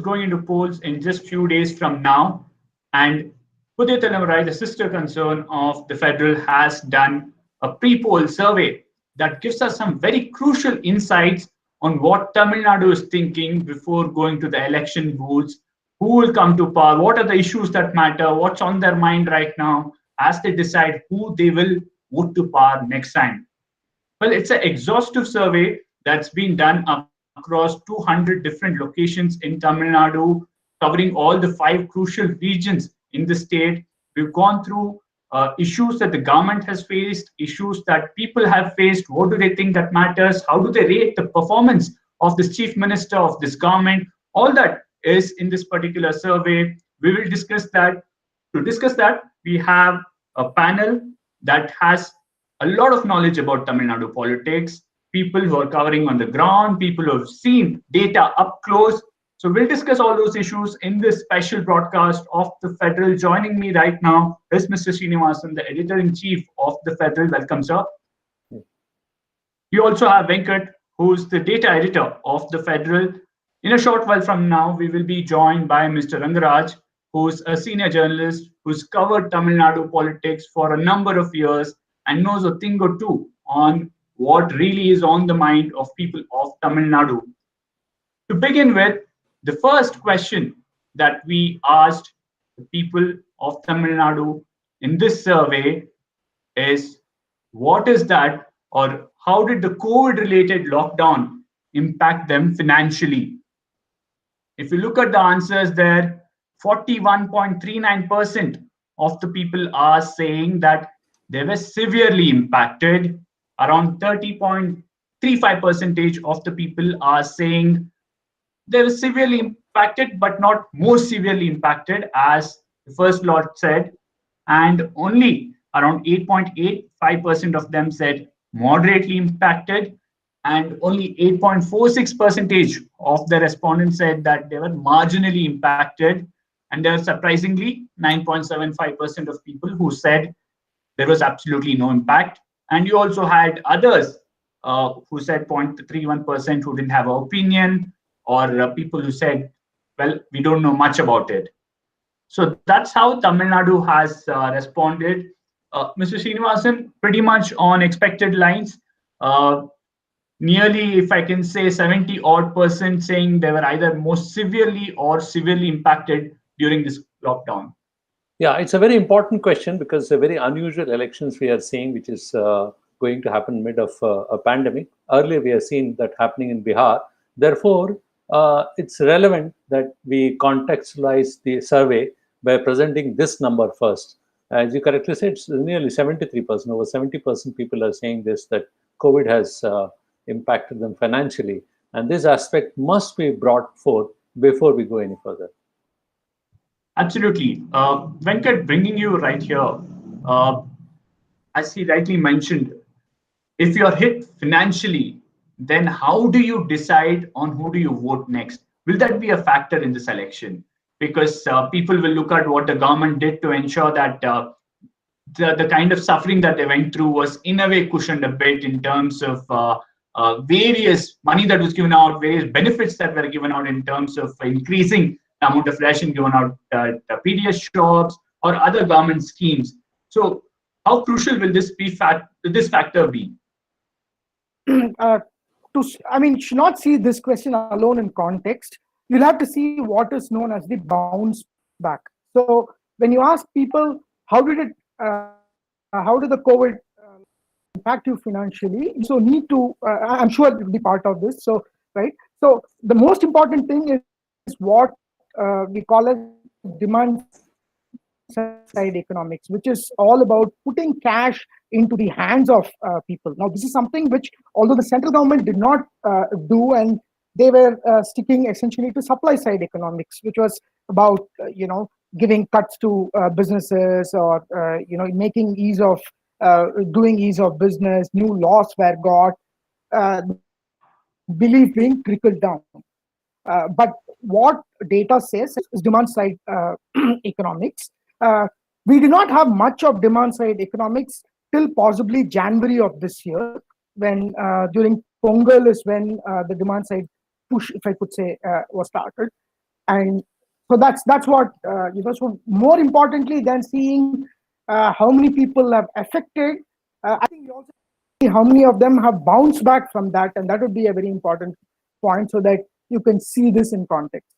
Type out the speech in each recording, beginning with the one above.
going into polls in just few days from now. And Puthiya Thalaimurai, the sister concern of the federal, has done a pre-poll survey that gives us some very crucial insights on what Tamil Nadu is thinking before going to the election booths, who will come to power, what are the issues that matter, what's on their mind right now as they decide who they will vote to power next time. Well, it's an exhaustive survey that's been done across 200 different locations in Tamil Nadu, covering all the 5 crucial regions in the state. We've gone through issues that the government has faced, issues that people have faced. What do they think that matters? How do they rate the performance of this chief minister of this government? All that is in this particular survey. We will discuss that. To discuss that, we have a panel that has a lot of knowledge about Tamil Nadu politics, people who are covering on the ground, people who have seen data up close. So we'll discuss all those issues in this special broadcast of the Federal. Joining me right now is Mr. Srinivasan, the editor-in-chief of the Federal. Welcome, sir. You also have Venkat, who's the data editor of the Federal. In a short while from now, we will be joined by Mr. Rangaraj, who's a senior journalist who's covered Tamil Nadu politics for a number of years and knows a thing or two on what really is on the mind of people of Tamil Nadu. To begin with, the first question that we asked the people of Tamil Nadu in this survey is, what is that, or how did the COVID-related lockdown impact them financially? If you look at the answers there, 41.39% of the people are saying that they were severely impacted. Around 30.35% of the people are saying they were severely impacted, but not more severely impacted, as the first lot said. And only around 8.85% of them said moderately impacted. And only 8.46% of the respondents said that they were marginally impacted. And there were surprisingly 9.75% of people who said there was absolutely no impact. And you also had others who said 0.31% who didn't have an opinion, or people who said, well, we don't know much about it. So that's how Tamil Nadu has responded. Mr. Srinivasan, pretty much on expected lines. Nearly, if I can say, 70% saying they were either most severely or severely impacted during this lockdown. Yeah, it's a very important question because a very unusual elections we are seeing, which is going to happen mid of a pandemic. Earlier, we have seen that happening in Bihar. Therefore, it's relevant that we contextualize the survey by presenting this number first. As you correctly said, it's nearly 73%, over 70% people are saying this, that COVID has impacted them financially. And this aspect must be brought forth before we go any further. Absolutely. Venkat, bringing you right here, as he rightly mentioned, if you're hit financially, then how do you decide on who do you vote next? Will that be a factor in this election? Because people will look at what the government did to ensure that the kind of suffering that they went through was in a way cushioned a bit in terms of various money that was given out, various benefits that were given out in terms of increasing the amount of ration given out at PDS shops or other government schemes. So how crucial will this factor be? Should not see this question alone in context. You'll have to see what is known as the bounce back. So when you ask people, how did the COVID impact you financially? So need to, I'm sure it will be part of this. So, right. So the most important thing is what we call as demand side economics, which is all about putting cash into the hands of people. Now, this is something which, although the central government did not do, and they were sticking essentially to supply side economics, which was about giving cuts to businesses, or making ease of doing ease of business. New laws were got, belief being trickled down. But what data says is demand side economics. We do not have much of demand side economics till possibly January of this year, when during Pongal is when the demand side push, if I could say, was started. And so that's what so more importantly than seeing how many people have affected, I think we also see how many of them have bounced back from that, and that would be a very important point so that you can see this in context.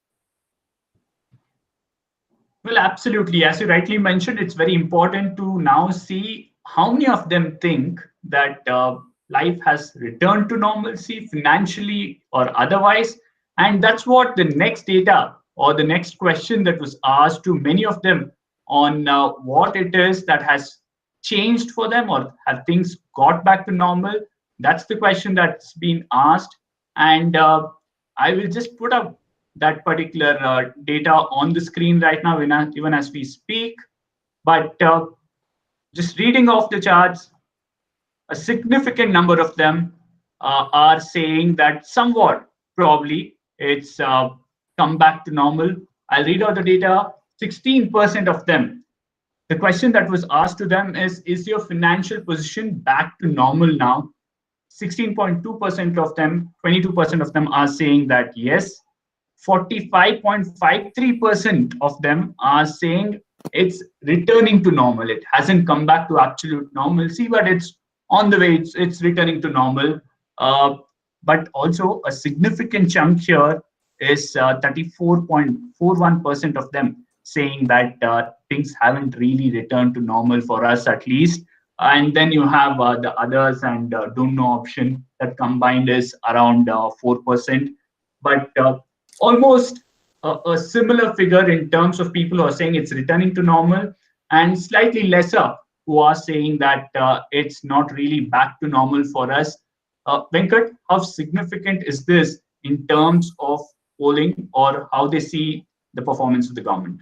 Well, absolutely. As you rightly mentioned, it's very important to now see how many of them think that life has returned to normalcy financially or otherwise. And that's what the next data or the next question that was asked to many of them on what it is that has changed for them or have things got back to normal. That's the question that's been asked. And I will just put up that particular data on the screen right now, even as we speak. But just reading off the charts, a significant number of them are saying that somewhat probably it's come back to normal. I'll read out the data. 16% of them. The question that was asked to them is your financial position back to normal now? 16.2% of them, 22% of them are saying that yes. 45.53% of them are saying it's returning to normal. It hasn't come back to absolute normalcy, but it's on the way. It's returning to normal. But also a significant chunk here is 34.41% of them saying that things haven't really returned to normal for us at least. And then you have the others and don't know option that combined is around 4%. But almost a similar figure in terms of people who are saying it's returning to normal, and slightly lesser who are saying that it's not really back to normal for us. Venkat, how significant is this in terms of polling or how they see the performance of the government?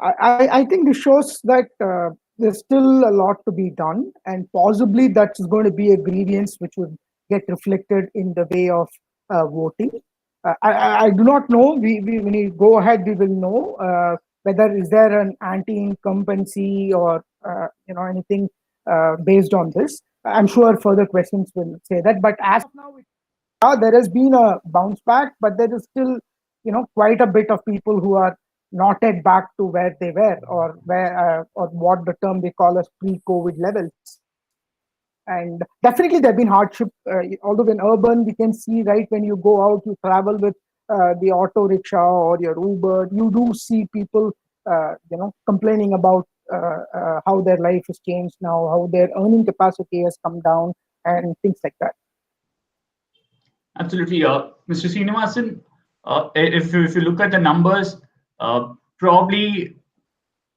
I think this shows that there's still a lot to be done, and possibly that's going to be a grievance which would get reflected in the way of voting. I do not know. When we go ahead, we will know whether is there an anti-incumbency or anything based on this. I'm sure further questions will say that. But as of now, there has been a bounce back, but there is still quite a bit of people who are not yet back to where they were or where or what the term they call as pre-COVID levels. And definitely there have been hardship, although in urban, we can see, right, when you go out, you travel with the auto rickshaw or your Uber, you do see people, complaining about how their life has changed now, how their earning capacity has come down and things like that. Absolutely. Mr. Srinivasan, if you look at the numbers, probably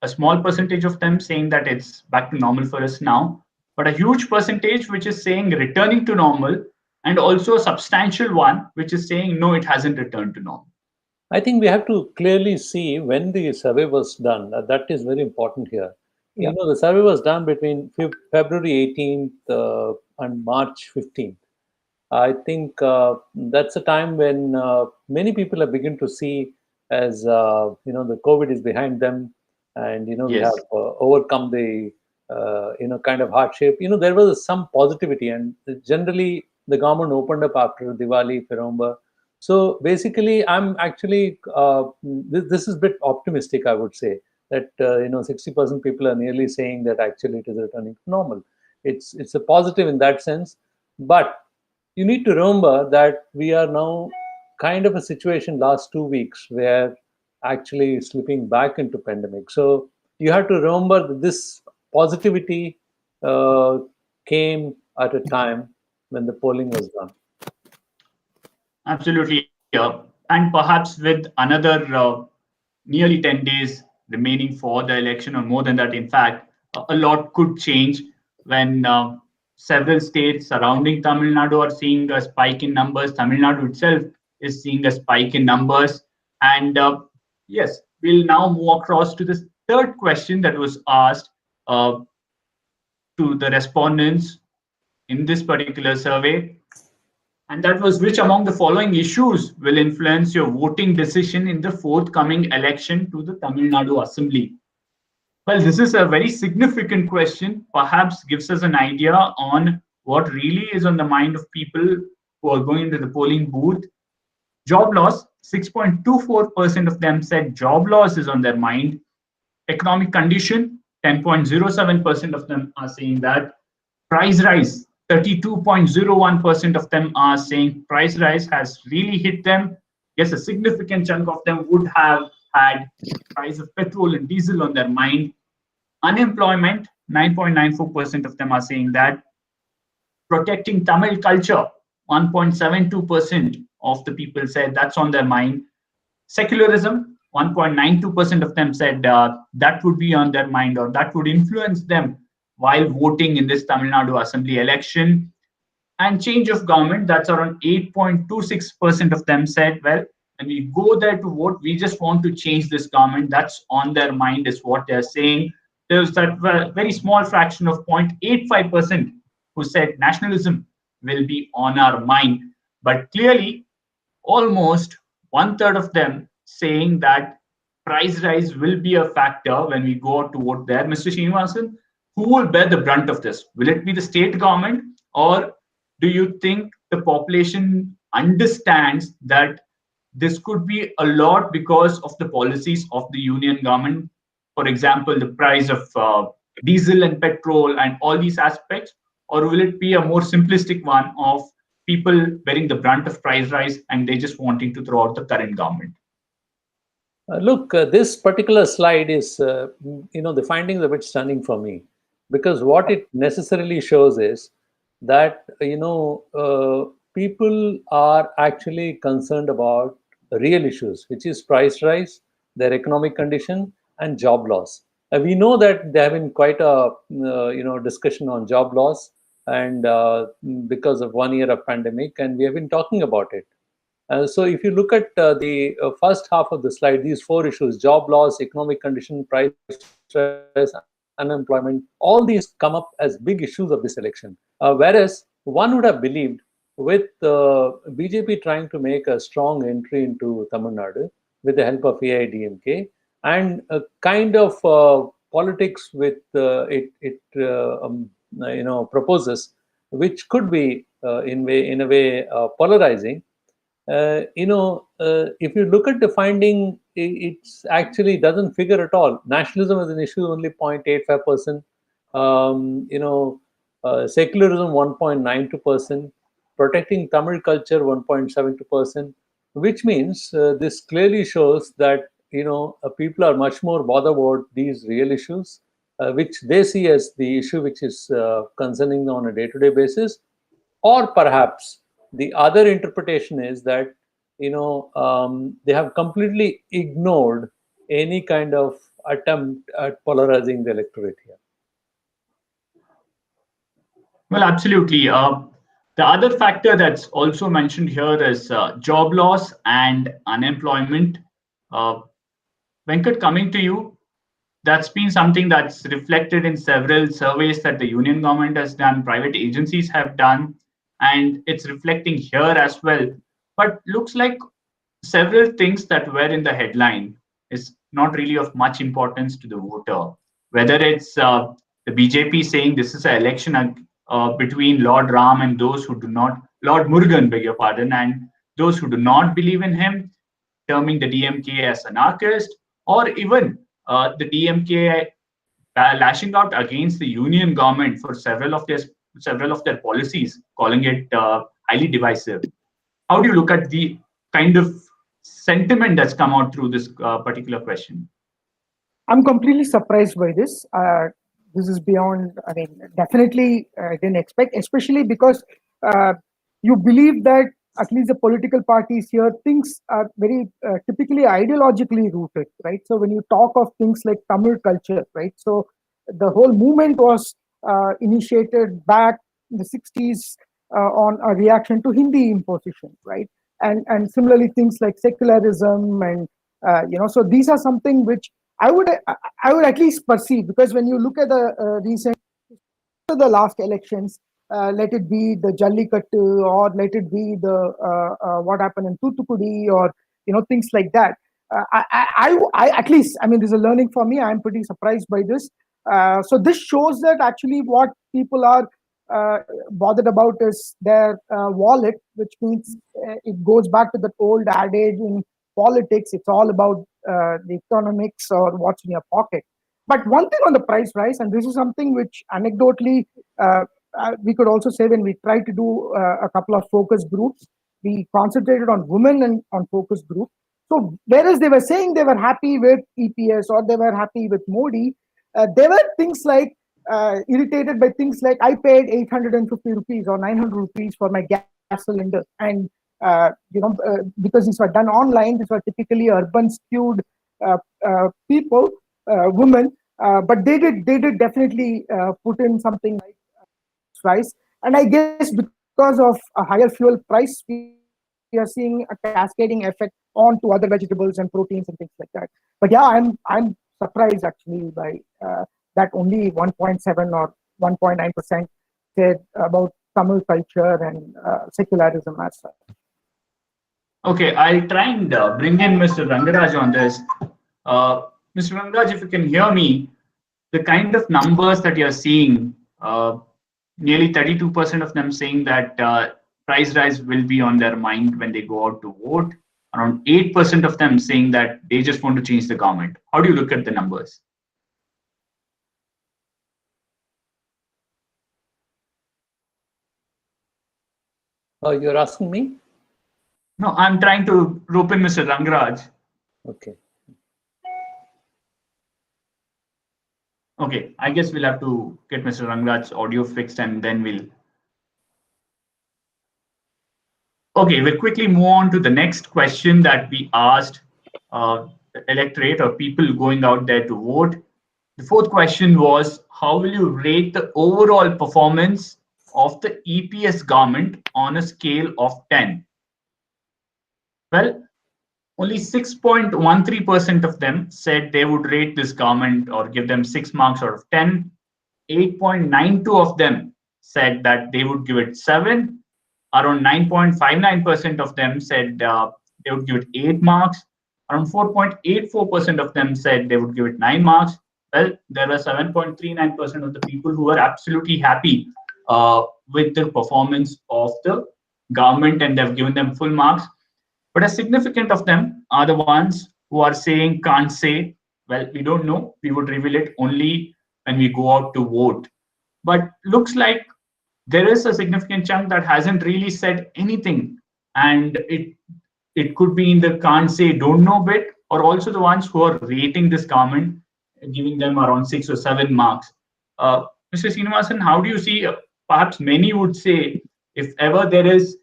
a small percentage of them saying that it's back to normal for us now, but a huge percentage which is saying returning to normal, and also a substantial one which is saying no, it hasn't returned to normal. I think we have to clearly see when the survey was done. That is very important here. Yeah. The survey was done between February 18th and March 15th. I think that's a time when many people are beginning to see as the COVID is behind them, and we have overcome the kind of hardship. There was some positivity, and generally the government opened up after Diwali, Firomba. So basically, I'm actually this is a bit optimistic, I would say, that 60% people are nearly saying that actually it is returning to normal. It's a positive in that sense, but you need to remember that we are now kind of a situation last 2 weeks where actually slipping back into pandemic. So you have to remember that this positivity came at a time when the polling was done. Absolutely. And perhaps with another nearly 10 days remaining for the election, or more than that, in fact, a lot could change when several states surrounding Tamil Nadu are seeing a spike in numbers. Tamil Nadu itself is seeing a spike in numbers. And yes, we'll now move across to the third question that was asked to the respondents in this particular survey. And that was, which among the following issues will influence your voting decision in the forthcoming election to the Tamil Nadu Assembly? Well, this is a very significant question, perhaps gives us an idea on what really is on the mind of people who are going to the polling booth. Job loss 6.24% of them said job loss is on their mind. Economic condition, 10.07% of them are saying that. Price rise, 32.01% of them are saying price rise has really hit them. Yes, a significant chunk of them would have had price of petrol and diesel on their mind. Unemployment, 9.94% of them are saying that. Protecting Tamil culture, 1.72% of the people said that's on their mind. Secularism, 1.92% of them said that would be on their mind or that would influence them while voting in this Tamil Nadu Assembly election. And change of government, that's around 8.26% of them said, well, when we go there to vote, we just want to change this government. That's on their mind, is what they're saying. There's that very small fraction of 0.85% who said nationalism will be on our mind. But clearly, almost one third of them saying that price rise will be a factor when we go out to vote there. Mr. Srinivasan, who will bear the brunt of this? Will it be the state government, or do you think the population understands that this could be a lot because of the policies of the union government? For example, the price of diesel and petrol and all these aspects, or will it be a more simplistic one of people bearing the brunt of price rise and they just wanting to throw out the current government? Look, this particular slide is, the findings are a bit stunning for me, because what it necessarily shows is that, people are actually concerned about real issues, which is price rise, their economic condition, and job loss. We know that there have been quite a, discussion on job loss, and because of 1 year of pandemic, and we have been talking about it. So if you look at the first half of the slide, these four issues: job loss, economic condition, price rise, unemployment, all these come up as big issues of this election. Whereas one would have believed, with BJP trying to make a strong entry into Tamil Nadu with the help of AIDMK, and a kind of politics with it proposes, which could be in a way polarizing. If you look at the finding, it actually doesn't figure at all. Nationalism as an issue only 0.85%. Secularism 1.92%. Protecting Tamil culture 1.72%. Which means this clearly shows that people are much more bothered about these real issues, which they see as the issue which is concerning them on a day-to-day basis. Or perhaps the other interpretation is that they have completely ignored any kind of attempt at polarizing the electorate here. Well, absolutely. The other factor that's also mentioned here is job loss and unemployment. Venkat, coming to you, that's been something that's reflected in several surveys that the union government has done, private agencies have done, and it's reflecting here as well. But looks like several things that were in the headline is not really of much importance to the voter. Whether it's the BJP saying this is an election between Lord Ram and those who do not, Lord Murugan, beg your pardon, and those who do not believe in him, terming the DMK as anarchist, or even the DMK lashing out against the union government for several of their policies, calling it highly divisive. How do you look at the kind of sentiment that's come out through this particular question? I'm completely surprised by this. This is beyond, definitely I didn't expect, especially because you believe that at least the political parties here, things are very typically ideologically rooted, right? So when you talk of things like Tamil culture, right? So the whole movement was initiated back in the 60s on a reaction to Hindi imposition, right? And similarly, things like secularism and, so these are something which I would at least perceive, because when you look at the the last elections, let it be the Jallikattu, or let it be the what happened in Thoothukudi, or things like that. I at least, this is a learning for me. I'm pretty surprised by this. So this shows that actually what people are bothered about is their wallet, which means it goes back to the old adage in politics. It's all about the economics or what's in your pocket. But one thing on the price rise, and this is something which anecdotally we could also say when we tried to do a couple of focus groups, we concentrated on women and on focus group. So whereas they were saying they were happy with EPS or they were happy with Modi, there were things like irritated by things like I paid 850 rupees or 900 rupees for my gas cylinder, and because these were done online, these were typically urban skewed people, women, but they did definitely put in something like price. And I guess because of a higher fuel price, we are seeing a cascading effect on to other vegetables and proteins and things like that. But yeah, I'm surprised actually by that only 1.7 or 1.9% said about Tamil culture and secularism as such. Okay, I'll try and bring in Mr. Rangaraj on this. Mr. Rangaraj, if you can hear me, the kind of numbers that you're seeing, nearly 32% of them saying that price rise will be on their mind when they go out to vote. Around 8% of them saying that they just want to change the government. How do you look at the numbers? You're asking me? No, I'm trying to rope in Mr. Rangaraj. Okay. Okay, I guess we'll have to get Mr. Rangaraj's audio fixed and then we'll. Okay, we'll quickly move on to the next question that we asked the electorate or people going out there to vote. The fourth question was, how will you rate the overall performance of the EPS government on a scale of 10? Well, only 6.13% of them said they would rate this government or give them 6 marks out of 10. 8.92 of them said that they would give it 7. Around 9.59% of them said they would give it 8 marks. Around 4.84% of them said they would give it 9 marks. Well, there were 7.39% of the people who were absolutely happy with the performance of the government and they've given them full marks. But a significant of them are the ones who are saying, can't say, well, we don't know. We would reveal it only when we go out to vote. But looks like there is a significant chunk that hasn't really said anything. And it could be in the can't say, don't know bit, or also the ones who are rating this government, giving them around 6 or 7 marks. Mr. Srinivasan, how do you see? Perhaps many would say, if ever there is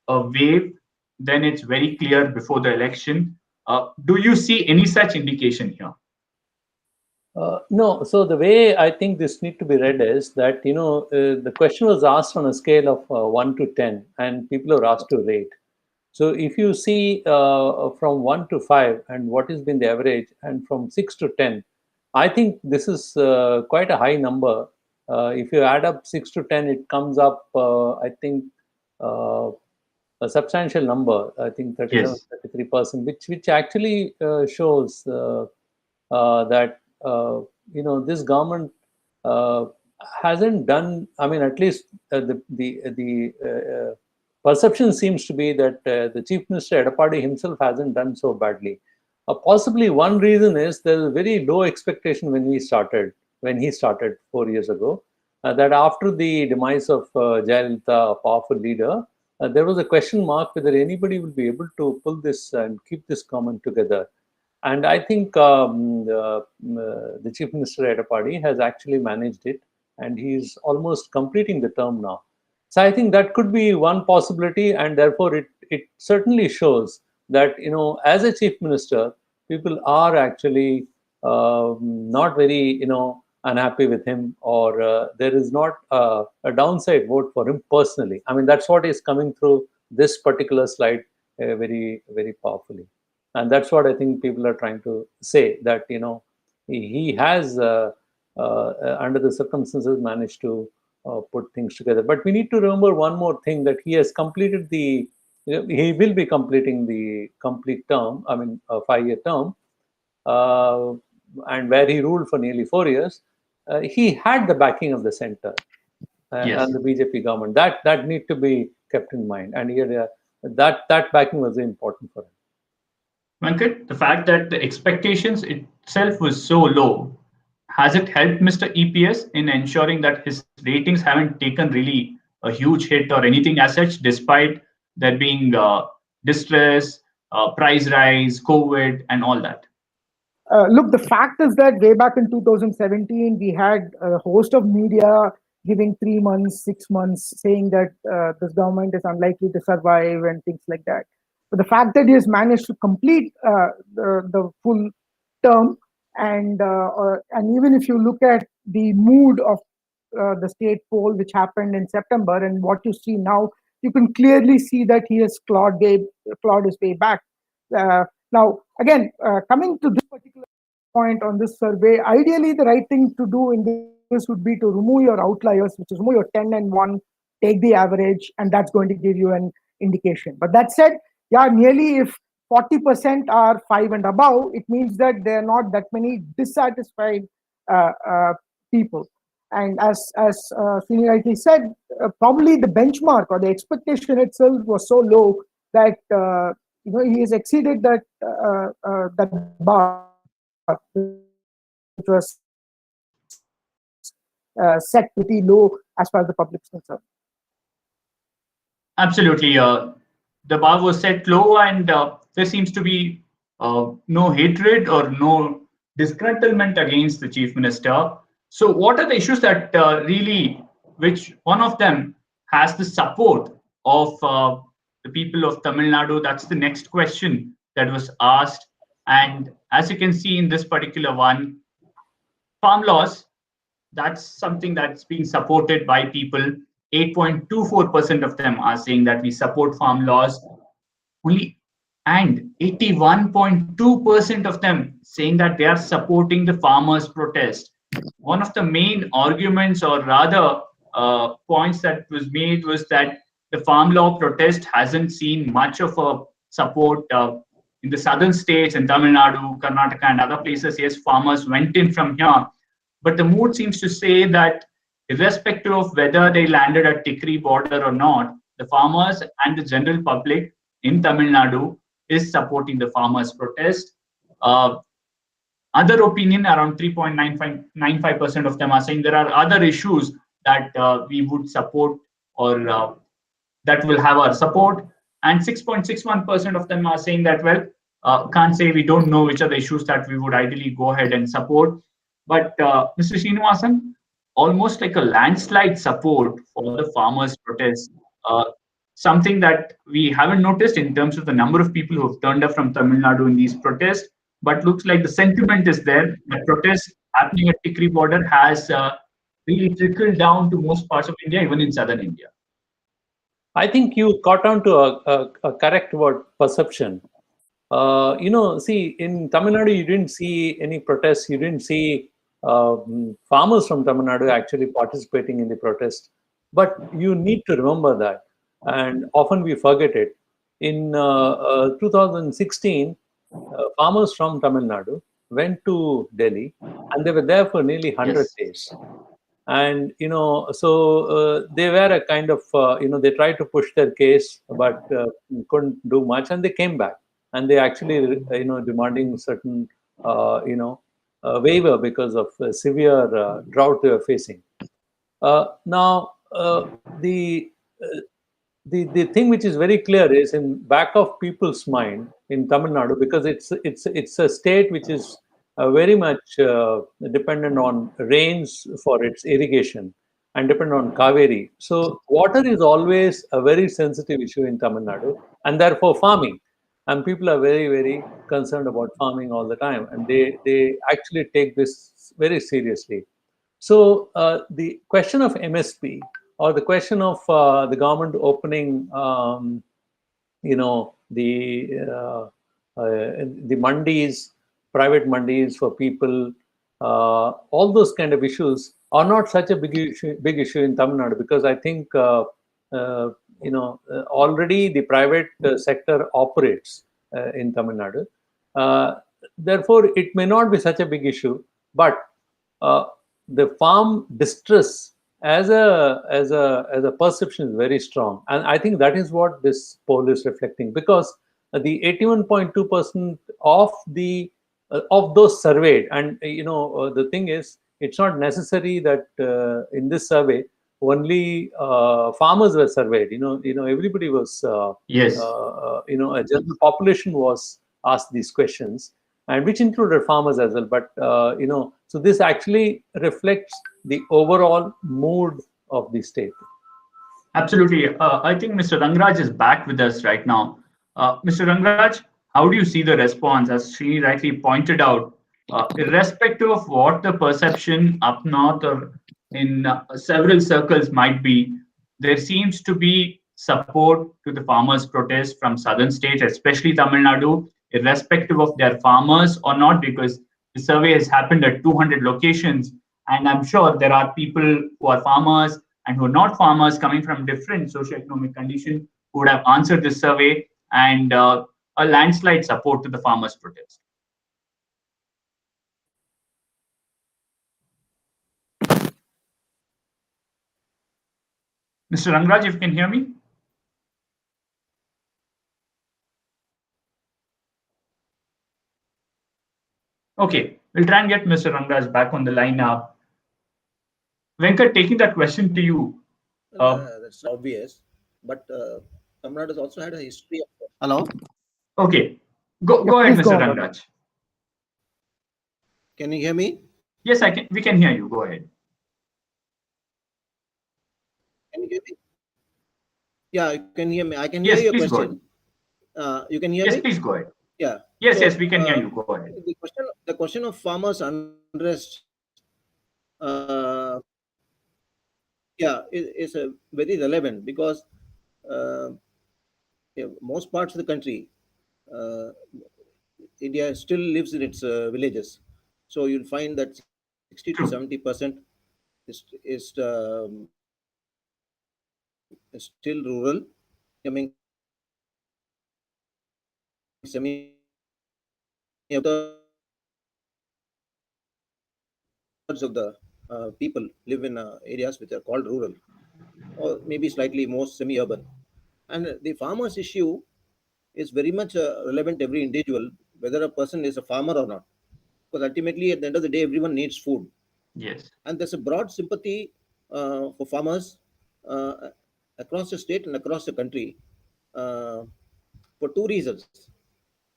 a wave, then it's very clear before the election. Do you see any such indication here? No. So the way I think this need to be read is that, the question was asked on a scale of 1 to 10 and people are asked to rate. So if you see from 1 to 5 and what has been the average and from 6 to 10, I think this is quite a high number. If you add up 6 to 10, it comes up, I think, a substantial number, I think 37, Yes. 33%, which actually shows that this government hasn't done. I mean, at least the perception seems to be that the Chief Minister Edappadi himself hasn't done so badly. Possibly one reason is there's a very low expectation when he started 4 years ago. That after the demise of Jayalalitha, a powerful leader, there was a question mark whether anybody will be able to pull this and keep this government together. And I think the Chief Minister Edappadi has actually managed it, and he's almost completing the term now. So I think that could be one possibility, and therefore it certainly shows that as a Chief Minister, people are actually not very unhappy with him, or there is not a downside vote for him personally. I mean, that's what is coming through this particular slide very, very powerfully. And that's what I think people are trying to say, that he has under the circumstances managed to put things together. But we need to remember one more thing, that he has completed he will be completing the complete term, I mean a 5-year term, and where he ruled for nearly 4 years. He had the backing of the center Yes. and the BJP government. That need to be kept in mind, and here that backing was important for him. Venkat, the fact that the expectations itself was so low, has it helped Mr. EPS in ensuring that his ratings haven't taken really a huge hit or anything as such, despite there being distress, price rise, COVID, and all that? Look, the fact is that way back in 2017, we had a host of media giving 3 months, 6 months, saying that this government is unlikely to survive and things like that. But the fact that he has managed to complete the full term, and even if you look at the mood of the state poll which happened in September and what you see now, you can clearly see that he has clawed his way back. Now, again, coming to this particular point on this survey, ideally the right thing to do in this would be to remove your outliers, which is remove your 10 and 1, take the average, and that's going to give you an indication. But that said, yeah, nearly if 40% are 5 and above, it means that there are not that many dissatisfied people. And as Srini rightly said, probably the benchmark or the expectation itself was so low that he has exceeded that bar, which was set pretty low as far as the public is concerned. Absolutely. The bar was set low, and there seems to be no hatred or no disgruntlement against the chief minister. So, what are the issues that which one of them has the support of the people of Tamil Nadu? That's the next question that was asked. And as you can see in this particular one, farm laws, that's something that's being supported by people. 8.24% of them are saying that we support farm laws. Only and 81.2% of them saying that they are supporting the farmers' protest. One of the main arguments, or rather points that was made, was that the farm law protest hasn't seen much of a support in the southern states, in Tamil Nadu, Karnataka, and other places. Yes, farmers went in from here, but the mood seems to say that irrespective of whether they landed at Tikri border or not, the farmers and the general public in Tamil Nadu is supporting the farmers' protest. Other opinion, around 3.95% of them are saying there are other issues that we would support, or that will have our support. And 6.61% of them are saying that, well, can't say, we don't know which are the issues that we would ideally go ahead and support. But Mr. Srinivasan, almost like a landslide support for the farmers' protest. Something that we haven't noticed in terms of the number of people who have turned up from Tamil Nadu in these protests, but looks like the sentiment is there. The protest happening at Tikri border has really trickled down to most parts of India, even in southern India. I think you caught on to a correct word, perception. See, in Tamil Nadu, you didn't see any protests. You didn't see farmers from Tamil Nadu actually participating in the protest. But you need to remember that, and often we forget it. In 2016, farmers from Tamil Nadu went to Delhi, and they were there for nearly 100 days. And so they were a kind of they tried to push their case, but couldn't do much, and they came back, and they actually demanding certain waiver because of severe drought they were facing. Now the thing which is very clear is in back of people's mind in Tamil Nadu, because it's a state which is very much dependent on rains for its irrigation and dependent on Kaveri. So water is always a very sensitive issue in Tamil Nadu, and therefore farming. And people are very, very concerned about farming all the time, and they actually take this very seriously. So the question of MSP, or the question of the government opening, the mandis, private mandis for people, all those kind of issues are not such a big issue in Tamil Nadu, because I think already the private sector operates in Tamil Nadu. Therefore, it may not be such a big issue, but the farm distress as a perception is very strong, and I think that is what this poll is reflecting, because the 81.2% of those surveyed, and the thing is, it's not necessary that in this survey only farmers were surveyed. Everybody was, Yes. a general population was asked these questions, and which included farmers as well. But so this actually reflects the overall mood of the state. Absolutely. I think Mr. Rangraj is back with us right now. Mr. Rangraj, how do you see the response? As Srini rightly pointed out, irrespective of what the perception up north or in several circles might be, there seems to be support to the farmers' protest from southern states, especially Tamil Nadu, irrespective of their farmers or not, because the survey has happened at 200 locations. And I'm sure there are people who are farmers and who are not farmers coming from different socioeconomic conditions who would have answered this survey, and a landslide support to the farmers' protest. Mr. Rangraj, if you can hear me? Okay, we'll try and get Mr. Rangraj back on the line now. Venkat, taking that question to you. That's obvious, but Tamil Nadu has also had a history of. Hello? Okay, go ahead, Mr. Rangraj. Can you hear me? Yes, I can. We can hear you. Go ahead. Can you hear me? Yeah, you can hear me. I can hear Yes, your please question. You can hear me? Yes, please go ahead. Yeah. Yes, we can hear you. Go ahead. The question of farmers' unrest, is very relevant because most parts of the country, India still lives in its villages. So you'll find that 60 to 70% is still rural, becoming semi of the people live in areas which are called rural, or maybe slightly more semi-urban. And the farmers' issue is very much relevant to every individual, whether a person is a farmer or not. Because ultimately, at the end of the day, everyone needs food. Yes. And there's a broad sympathy for farmers across the state and across the country for two reasons.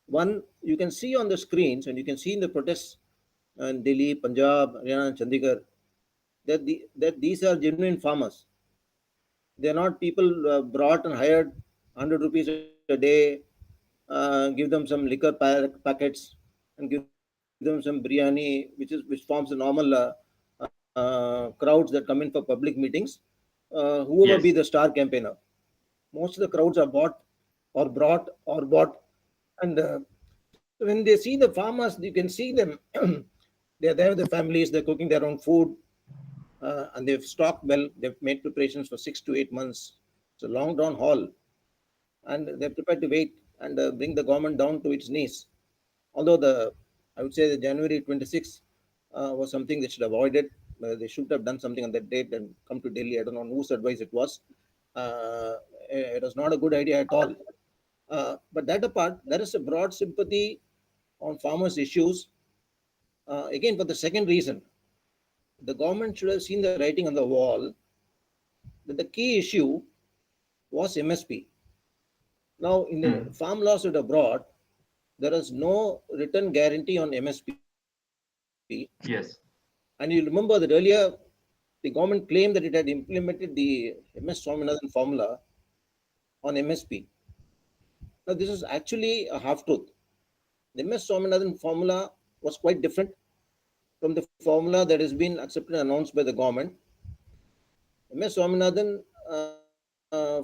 One, you can see on the screens and you can see in the protests in Delhi, Punjab, Haryana, and Chandigarh that these are genuine farmers. They're not people brought and hired 100 rupees a day, give them some liquor packets, and give them some biryani, which forms the normal crowds that come in for public meetings. Whoever be the star campaigner, most of the crowds are bought, and when they see the farmers, you can see them. They're there with their families. They're cooking their own food. And they've stocked well. They've made preparations for 6 to 8 months. It's a long drawn haul, and they're prepared to wait and bring the government down to its knees. Although I would say the January 26th was something they should have avoided. They should have done something on that date and come to Delhi. I don't know whose advice it was. It was not a good idea at all. But that apart, there is a broad sympathy on farmers' issues. Again, for the second reason, the government should have seen the writing on the wall that the key issue was MSP. Now, in the farm laws that are brought, there is no written guarantee on MSP. Yes. And you remember that earlier, the government claimed that it had implemented the MS Swaminathan formula on MSP. Now, this is actually a half-truth. The MS Swaminathan formula was quite different from the formula that has been accepted and announced by the government. MS Swaminathan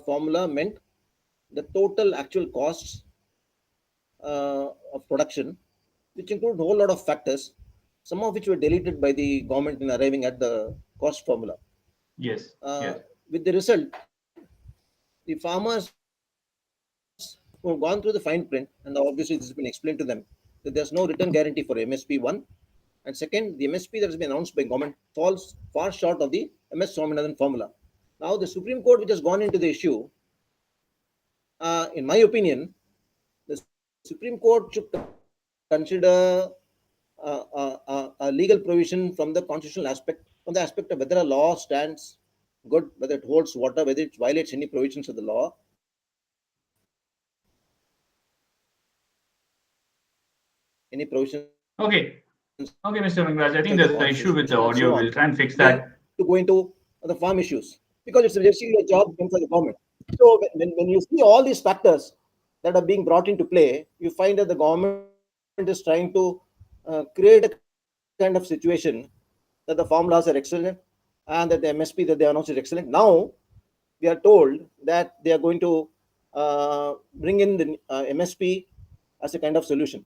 formula meant the total actual costs of production, which include a whole lot of factors, some of which were deleted by the government in arriving at the cost formula. Yes. With the result, the farmers who have gone through the fine print, and obviously this has been explained to them, that there's no written guarantee for MSP 1. And second, the MSP that has been announced by government falls far short of the MS Swaminathan formula. Now, the Supreme Court, which has gone into the issue, in my opinion, the Supreme Court should consider a legal provision from the constitutional aspect, from the aspect of whether a law stands good, whether it holds water, whether it violates any provisions of the law. Any provisions Okay. Okay, Mr. Mangraj, I think of the there's an issue with the Constitution and audio. so We'll on. try and fix Here, that. to go into the farm issues, because it's basically a job for the government. So when you see all these factors that are being brought into play, you find that the government is trying to create a kind of situation that the farm laws are excellent and that the MSP that they announced is excellent. Now we are told that they are going to bring in the MSP as a kind of solution,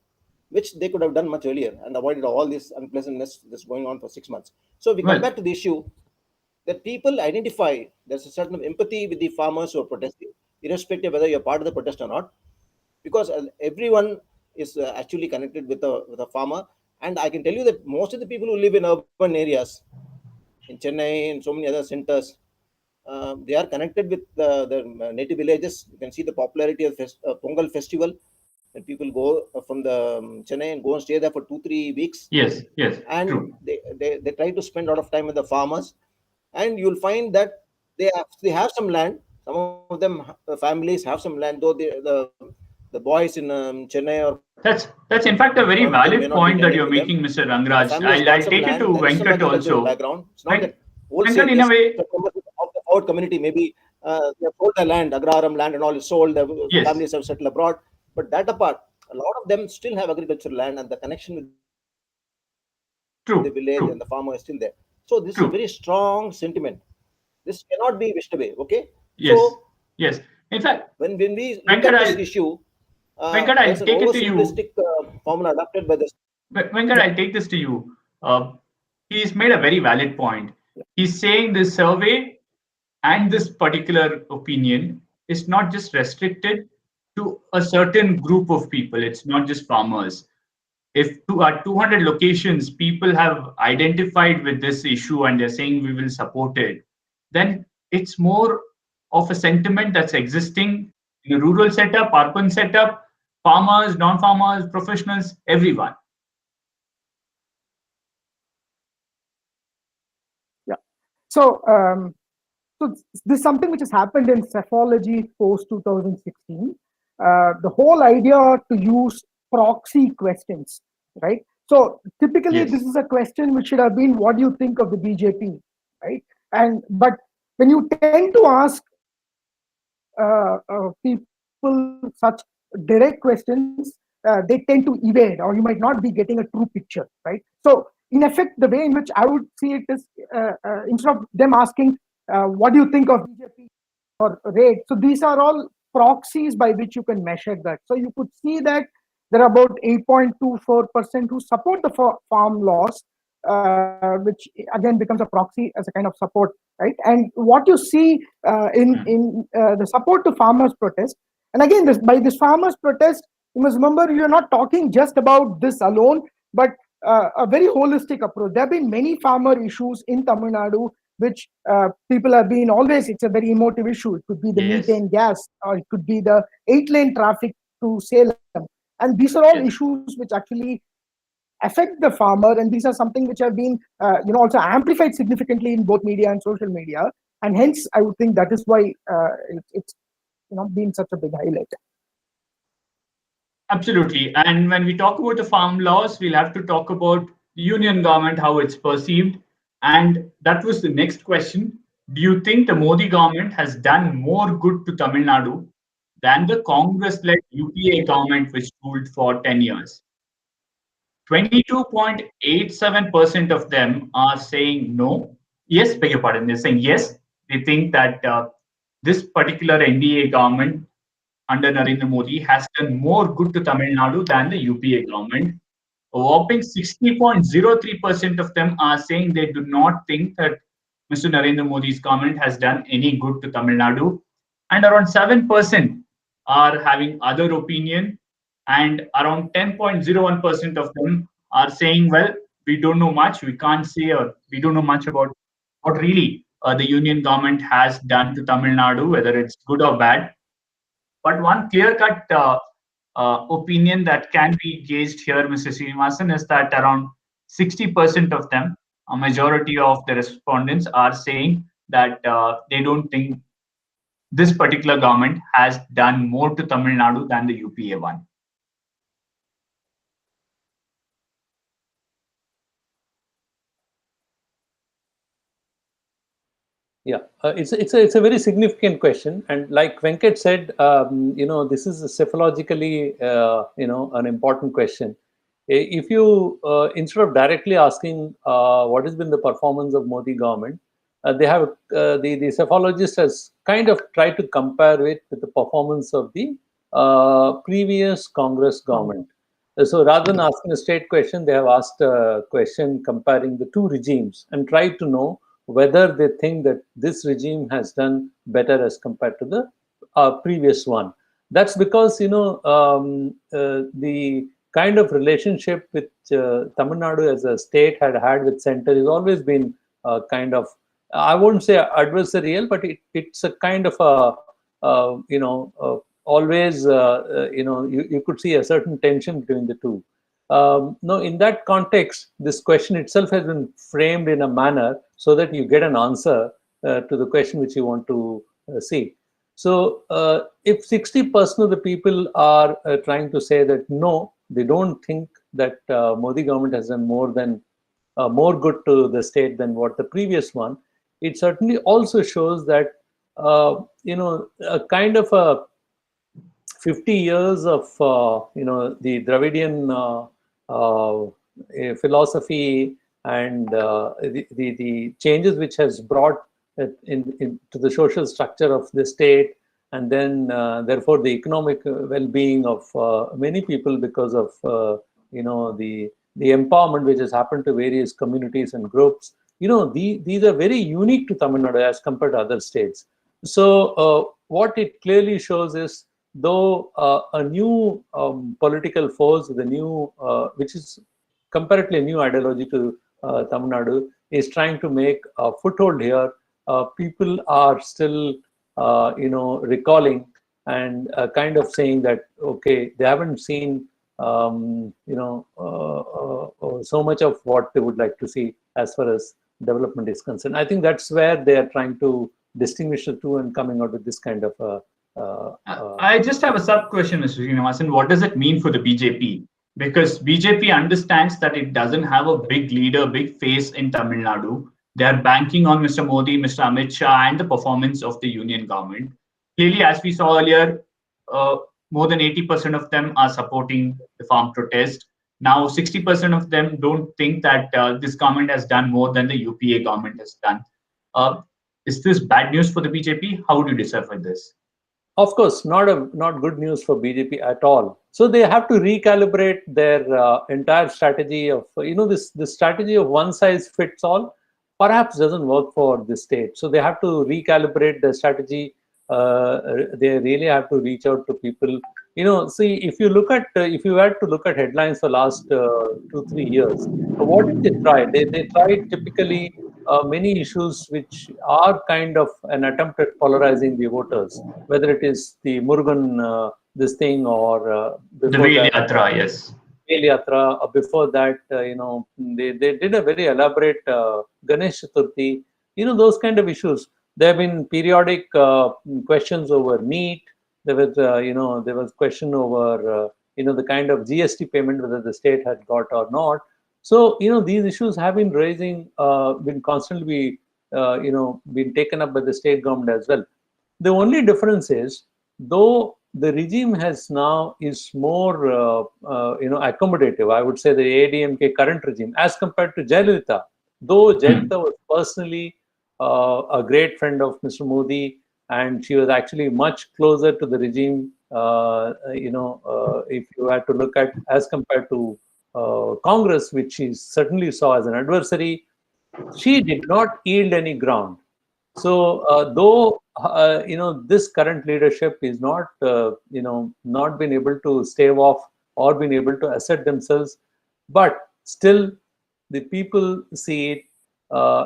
which they could have done much earlier and avoided all this unpleasantness that's going on for 6 months. So we come back to the issue that people identify there's a certain empathy with the farmers who are protesting, irrespective whether you're part of the protest or not, because everyone is actually connected with a farmer. And I can tell you that most of the people who live in urban areas, in Chennai and so many other centers, they are connected with the native villages. You can see the popularity of Pongal festival when people go from the Chennai and go and stay there for 2-3 weeks. Yes, And true. they try to spend a lot of time with the farmers, and you'll find that they have some land. Some of them families have some land, though the boys in Chennai or That's in fact a very Coimbatore may valid not be point that connected you're with them. making, Mr. The Rangraj. family has I'll got some take it land. to There is some Venkat agricultural also. background. It's not that wholesale. Venkat, in a way, Members of the forward community, maybe they have sold their land, agrarum land and all is sold. The yes, families have settled abroad. But that apart, a lot of them still have agricultural land, and the connection with the village and the farmer is still there. So this is a very strong sentiment. This cannot be wished away. Okay. So yes, yes. In fact, when we look at this Venkat, issue, there's an I'll take it to you. oversimplistic formula adopted by the. Venkat, I'll take this to you. He's made a very valid point. He's saying this survey and this particular opinion is not just restricted to a certain group of people. It's not just farmers. If at 200 locations people have identified with this issue and they're saying we will support it, then it's more of a sentiment that's existing in a rural setup, urban setup, farmers, non-farmers, professionals, everyone. Yeah. So, so this is something which has happened in psephology post 2016. The whole idea to use proxy questions, right? So typically, Yes. this is a question which should have been, "What do you think of the BJP?" Right? And but when you tend to ask people such direct questions, they tend to evade, or you might not be getting a true picture, right? So, in effect, the way in which I would see it is instead of them asking, "What do you think of BJP?" or rate, so these are all proxies by which you can measure that. So you could see that there are about 8.24% who support the farm laws, which again becomes a proxy as a kind of support, right? And what you see in the support to farmers protest, and again by this farmers protest, you must remember you're not talking just about this alone, but a very holistic approach. There have been many farmer issues in Tamil Nadu which people have been always, it's a very emotive issue. It could be the Yes. methane gas, or it could be the 8-lane traffic to Salem. And these are all Yes. issues which actually affect the farmer, and these are something which have been also amplified significantly in both media and social media, and hence I would think that is why it's been such a big highlight. Absolutely. And when we talk about the farm laws, we'll have to talk about the union government, how it's perceived. And that was the next question. Do you think the Modi government has done more good to Tamil Nadu than the Congress-led UPA government, which ruled for 10 years? 22.87% of them are saying no. Yes, beg your pardon. They're saying yes. They think that this particular NDA government under Narendra Modi has done more good to Tamil Nadu than the UPA government. A whopping 60.03% of them are saying they do not think that Mr. Narendra Modi's government has done any good to Tamil Nadu. And around 7% are having other opinion. And around 10.01% of them are saying, well, we don't know much, we can't say, or we don't know much about what really the union government has done to Tamil Nadu, whether it's good or bad. But one clear cut opinion that can be gauged here, Mr. Srinivasan, is that around 60% of them, a majority of the respondents, are saying that they don't think this particular government has done more to Tamil Nadu than the UPA one. Yeah, it's a very significant question, and like Venkat said, this is psychologically an important question. If you instead of directly asking what has been the performance of Modi government, they have the psephologist has kind of tried to compare it with the performance of the previous Congress government. So rather than asking a straight question, they have asked a question comparing the two regimes and tried to know whether they think that this regime has done better as compared to the previous one. That's because the kind of relationship which Tamil Nadu as a state had with center has always been kind of, I won't say adversarial, but it's a kind of a always you could see a certain tension between the two. No, in that context, this question itself has been framed in a manner so that you get an answer to the question which you want to see. So, if 60% of the people are trying to say that no, they don't think that Modi government has done more good to the state than what the previous one, it certainly also shows that a kind of a 50 years of the Dravidian philosophy and the changes which has brought into the social structure of the state, and then therefore the economic well-being of many people because of the empowerment which has happened to various communities and groups. These are very unique to Tamil Nadu as compared to other states. So what it clearly shows is, though a new political force, which is comparatively a new ideology to Tamil Nadu, is trying to make a foothold here, people are still, recalling and kind of saying that, okay, they haven't seen, so much of what they would like to see as far as development is concerned. I think that's where they are trying to distinguish the two and coming out with this kind of I just have a sub question, Mr. Srinivasan. What does it mean for the BJP? Because BJP understands that it doesn't have a big leader, big face in Tamil Nadu. They are banking on Mr. Modi, Mr. Amit Shah, and the performance of the union government. Clearly, as we saw earlier, more than 80% of them are supporting the farm protest. Now, 60% of them don't think that this government has done more than the UPA government has done. Is this bad news for the BJP? How would you decipher this? Of course, not good news for BJP at all. So they have to recalibrate their entire strategy of this strategy of one size fits all perhaps doesn't work for this state. So they have to recalibrate the strategy. They really have to reach out to people. See, if you had to look at headlines for last 2-3 years, what did they try? They tried typically many issues which are kind of an attempt at polarizing the voters, whether it is the Murugan this thing or the Rail Yatra, yes. Rail Yatra. Before that, they did a very elaborate Ganesh Chaturthi. Those kind of issues. There have been periodic questions over NEET. There was question over the kind of GST payment whether the state had got or not. So these issues have been been constantly been taken up by the state government as well. The only difference is, though the regime is more accommodative, I would say the ADMK current regime as compared to Jayalalitha. Though Jayalalitha was personally a great friend of Mr. Modi, and she was actually much closer to the regime. If you had to look at as compared to Congress, which she certainly saw as an adversary, she did not yield any ground. So, though this current leadership is not not been able to stave off or been able to assert themselves, but still the people see it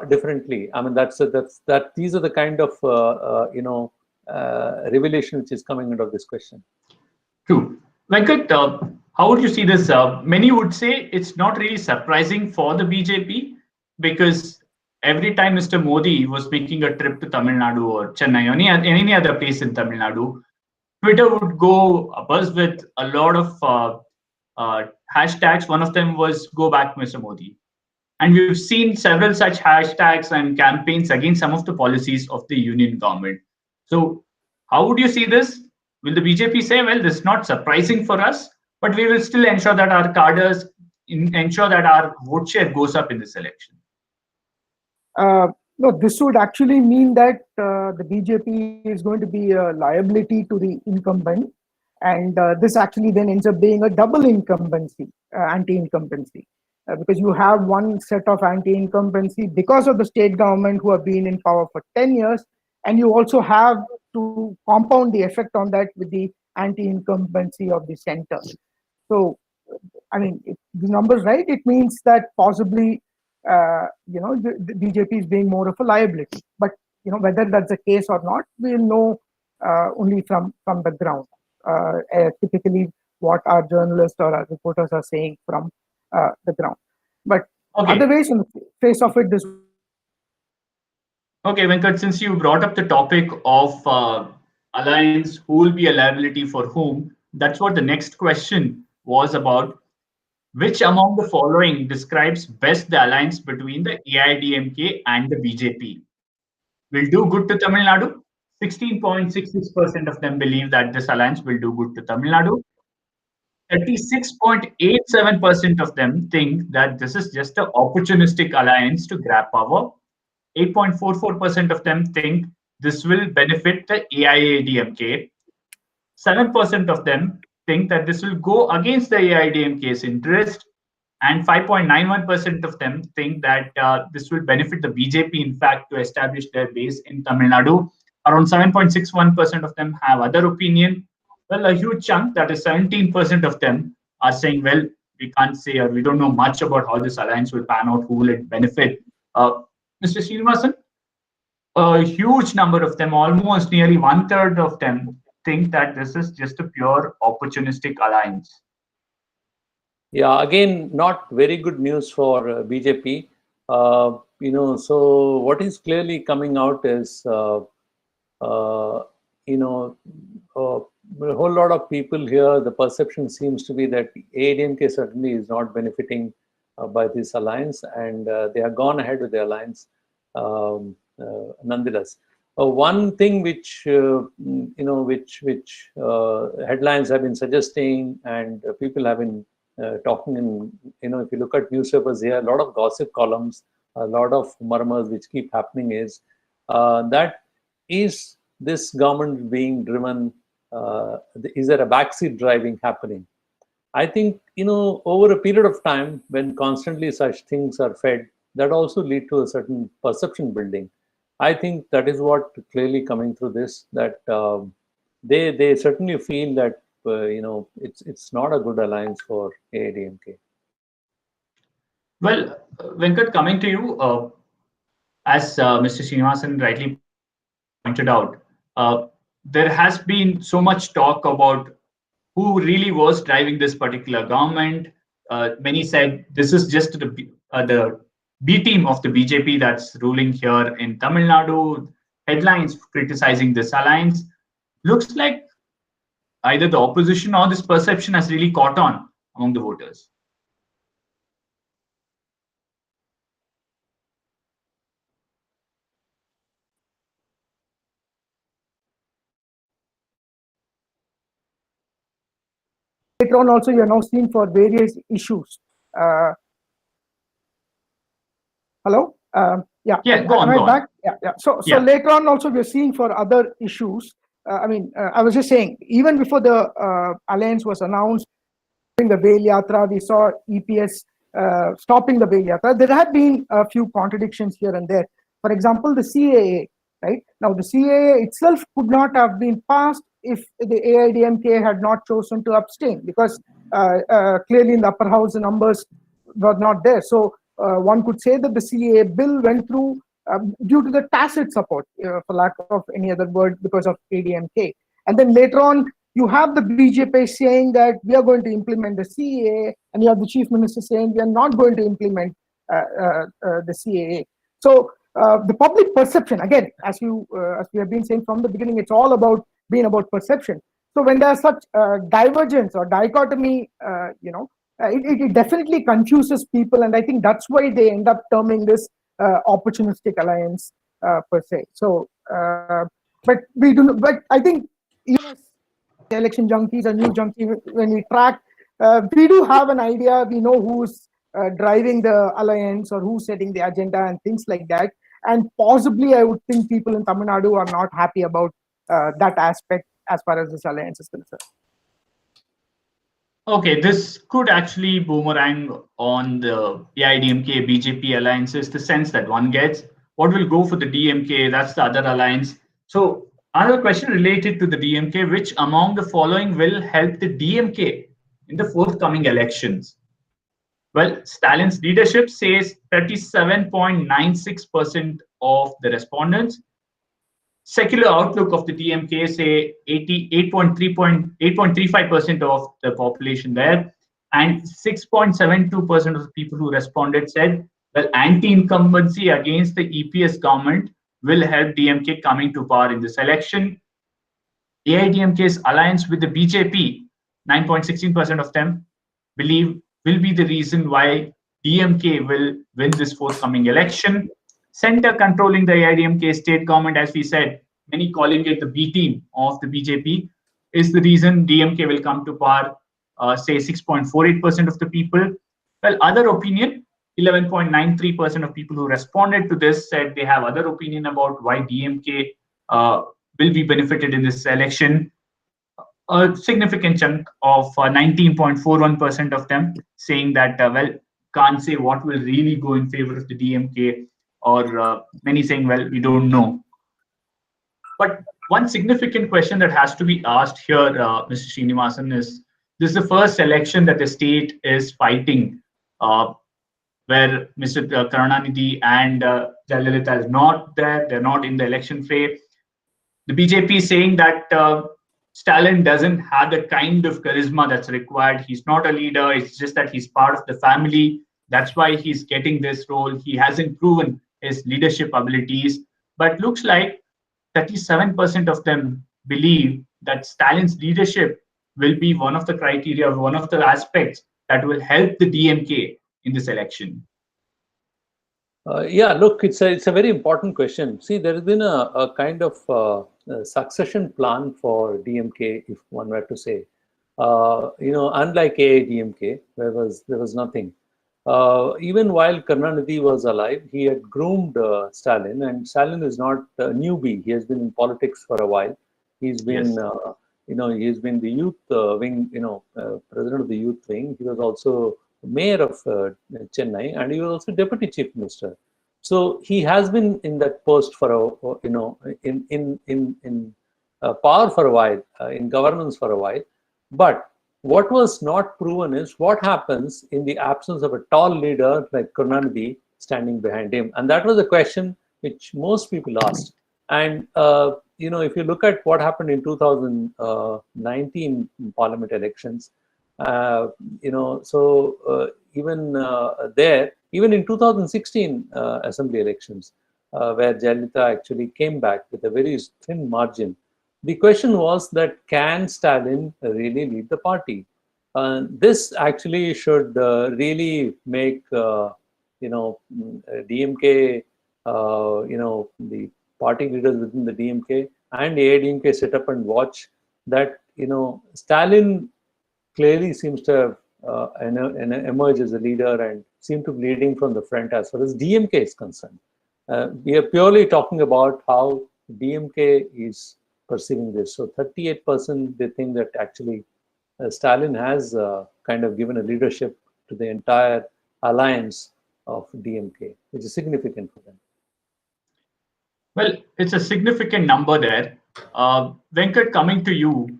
differently. I mean, these are the kind of revelation which is coming out of this question. True. Venkat, how would you see this? Many would say it's not really surprising for the BJP because every time Mr. Modi was making a trip to Tamil Nadu or Chennai or any other place in Tamil Nadu, Twitter would go buzz with a lot of hashtags. One of them was "Go Back, Mr. Modi," and we've seen several such hashtags and campaigns against some of the policies of the union government. So, how would you see this? Will the BJP say, well, this is not surprising for us, but we will still ensure that our cadres ensure that our vote share goes up in this election? No, this would actually mean that the BJP is going to be a liability to the incumbent, and this actually then ends up being a double incumbency, anti-incumbency, because you have one set of anti-incumbency because of the state government who have been in power for 10 years, and you also have to compound the effect on that with the anti-incumbency of the center. So, I mean, if the numbers right, it means that possibly the BJP is being more of a liability. But whether that's the case or not, we'll know only from the ground. Typically, what our journalists or our reporters are saying from the ground. But otherwise, in the face of it, this. Okay, Venkat, since you brought up the topic of alliance, who will be a liability for whom, that's what the next question was about. Which among the following describes best the alliance between the AIDMK and the BJP? Will do good to Tamil Nadu. 16.66% of them believe that this alliance will do good to Tamil Nadu. 36.87% of them think that this is just an opportunistic alliance to grab power. 8.44% of them think this will benefit the AIADMK. 7% of them think that this will go against the AIDMK's interest, and 5.91% of them think that this will benefit the BJP, in fact, to establish their base in Tamil Nadu. Around 7.61% of them have other opinion. Well, a huge chunk, that is 17% of them, are saying, well, we can't say or we don't know much about how this alliance will pan out, who will it benefit. Mr. Srinivasan, a huge number of them, almost nearly 1/3 of them, think that this is just a pure opportunistic alliance. Yeah, again, not very good news for BJP. So what is clearly coming out is, a whole lot of people here, the perception seems to be that AIDMK certainly is not benefiting by this alliance, and they have gone ahead with the alliance nonetheless. One thing which headlines have been suggesting and people have been talking in, if you look at newspapers here, a lot of gossip columns, a lot of murmurs which keep happening is that is this government being driven, is there a backseat driving happening? I think, over a period of time, when constantly such things are fed, that also lead to a certain perception building. I think that is what clearly coming through this, that they certainly feel that it's not a good alliance for AIDMK. Well, Venkat, coming to you, as Mr. Srinivasan rightly pointed out, there has been so much talk about who really was driving this particular government. Many said this is just the B team of the BJP that's ruling here in Tamil Nadu. Headlines criticizing this alliance. Looks like either the opposition or this perception has really caught on among the voters. Later on also, you are now seeing for various issues. Hello? Yeah, go on. Back? Yeah. So later on also we're seeing for other issues. I was just saying, even before the alliance was announced, during the Bail Yatra, we saw EPS stopping the Bail Yatra. There had been a few contradictions here and there. For example, the CAA, right? Now, the CAA itself could not have been passed if the AIDMK had not chosen to abstain, because clearly in the upper house, the numbers were not there. So one could say that the CAA bill went through due to the tacit support, for lack of any other word, because of ADMK. And then later on, you have the BJP saying that we are going to implement the CAA, and you have the chief minister saying we are not going to implement the CAA. So the public perception, again, as we have been saying from the beginning, it's all about being about perception. So when there's such divergence or dichotomy, it definitely confuses people, and I think that's why they end up terming this opportunistic alliance per se. So, but we do. But I think election junkies and news junkies, when we track, we do have an idea. We know who's driving the alliance or who's setting the agenda and things like that. And possibly, I would think people in Tamil Nadu are not happy about that aspect as far as this alliance is concerned. Okay, this could actually boomerang on the AIDMK BJP alliances, the sense that one gets. What will go for the DMK? That's the other alliance. So another question related to the DMK, which among the following will help the DMK in the forthcoming elections? Well, Stalin's leadership says 37.96% of the respondents. Secular outlook of the DMK say 8.35% of the population there, and 6.72% of the people who responded said, well, anti-incumbency against the EPS government will help DMK coming to power in this election. AIDMK's alliance with the BJP, 9.16% of them believe will be the reason why DMK will win this forthcoming election. Center controlling the AIDMK state government, as we said, many calling it the B team of the BJP, is the reason DMK will come to power, say 6.48% of the people. Well, other opinion, 11.93% of people who responded to this said they have other opinion about why DMK will be benefited in this election. A significant chunk of 19.41% of them saying that, well, can't say what will really go in favor of the DMK, or many saying, well, we don't know. But one significant question that has to be asked here, Mr. Srinivasan, is this is the first election that the state is fighting, where Mr. Karunanidhi and Jayalalitha is not there, they're not in the election fray. The BJP is saying that Stalin doesn't have the kind of charisma that's required. He's not a leader, it's just that he's part of the family. That's why he's getting this role. He hasn't proven his leadership abilities, but looks like 37% of them believe that Stalin's leadership will be one of the criteria, one of the aspects that will help the DMK in this election. Yeah, look, it's a very important question. See, there has been a kind of succession plan for DMK, if one were to say. Unlike AIDMK, there was nothing. Even while Karunanidhi was alive, he had groomed Stalin, and Stalin is not a newbie. He has been in politics for a while. He's been, he's been the youth wing, president of the youth wing. He was also mayor of Chennai, and he was also deputy chief minister. So he has been in that post for in power for a while, in governance for a while. But what was not proven is what happens in the absence of a tall leader like Karunanidhi standing behind him, and that was a question which most people asked. And if you look at what happened in 2019 parliament elections, even in 2016 assembly elections, where Jayalalitha actually came back with a very thin margin, the question was that can Stalin really lead the party? This actually should really make DMK, the party leaders within the DMK and AIDMK sit up and watch that. Stalin clearly seems to have emerged as a leader and seem to be leading from the front as far as DMK is concerned. We are purely talking about how DMK is perceiving this. So 38% they think that actually Stalin has kind of given a leadership to the entire alliance of DMK, which is significant for them. Well, it's a significant number there. Venkat, coming to you,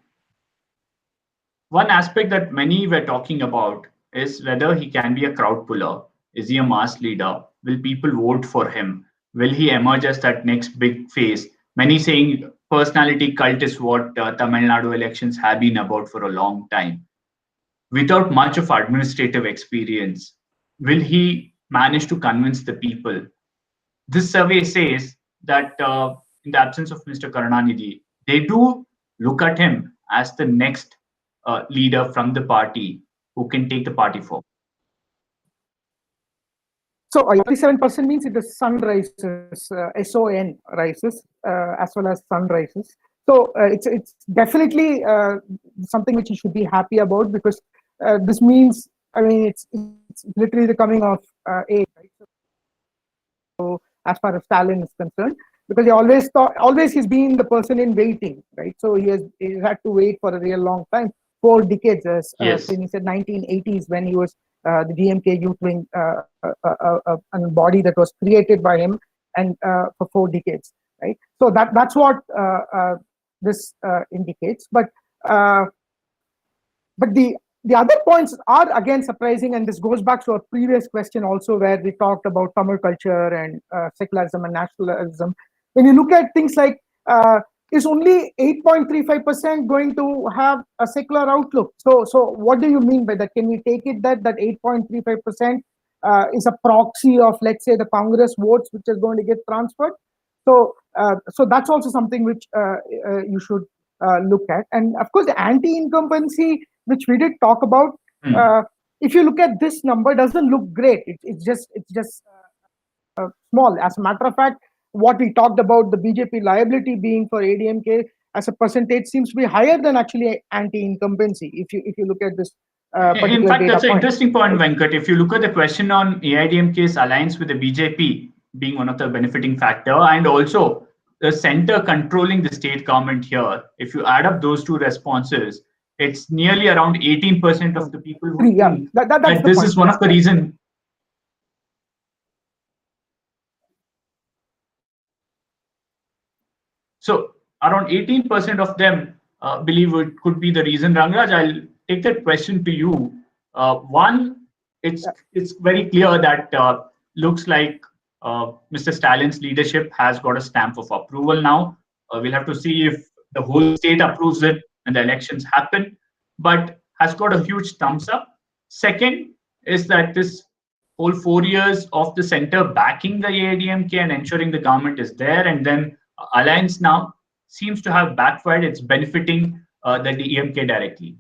one aspect that many were talking about is whether he can be a crowd puller. Is he a mass leader? Will people vote for him? Will he emerge as that next big face? Many saying personality cult is what Tamil Nadu elections have been about for a long time. Without much of administrative experience, will he manage to convince the people? This survey says that in the absence of Mr. Karunanidhi, they do look at him as the next leader from the party who can take the party forward. So 47% means it is sun rises, SON rises, as well as sun rises. So it's definitely something which you should be happy about, because this means, I mean, it's literally the coming of age, right? So as far as Stalin is concerned, because he always he's been the person in waiting, right? So he had to wait for a real long time, 4 decades, as Yes. he said, 1980s, when he was the DMK youth wing, a body that was created by him, and for 4 decades, right? So that's what this indicates. But the other points are again surprising, and this goes back to a previous question also, where we talked about Tamil culture and secularism and nationalism. When you look at things like, is only 8.35% going to have a secular outlook? So what do you mean by that? Can we take it that 8.35% is a proxy of, let's say, the Congress votes which is going to get transferred? So that's also something which you should look at. And of course, the anti-incumbency, which we did talk about, if you look at this number, doesn't look great. It's just small. As a matter of fact, what we talked about, the BJP liability being for ADMK as a percentage, seems to be higher than actually anti-incumbency, if you look at this particular in fact, data that's an point. interesting point, Venkat. If you look at the question on AIDMK's alliance with the BJP being one of the benefiting factor, and also the center controlling the state government here, if you add up those two responses, it's nearly around 18% of the people who think that this is one of the reasons. So around 18% of them believe it could be the reason. Rangraj, I'll take that question to you. One, it's very clear that looks like Mr. Stalin's leadership has got a stamp of approval now. We'll have to see if the whole state approves it when the elections happen, but has got a huge thumbs up. Second is that this whole 4 years of the center backing the AIDMK and ensuring the government is there, and then alliance now seems to have backfired. It's benefiting the DMK directly.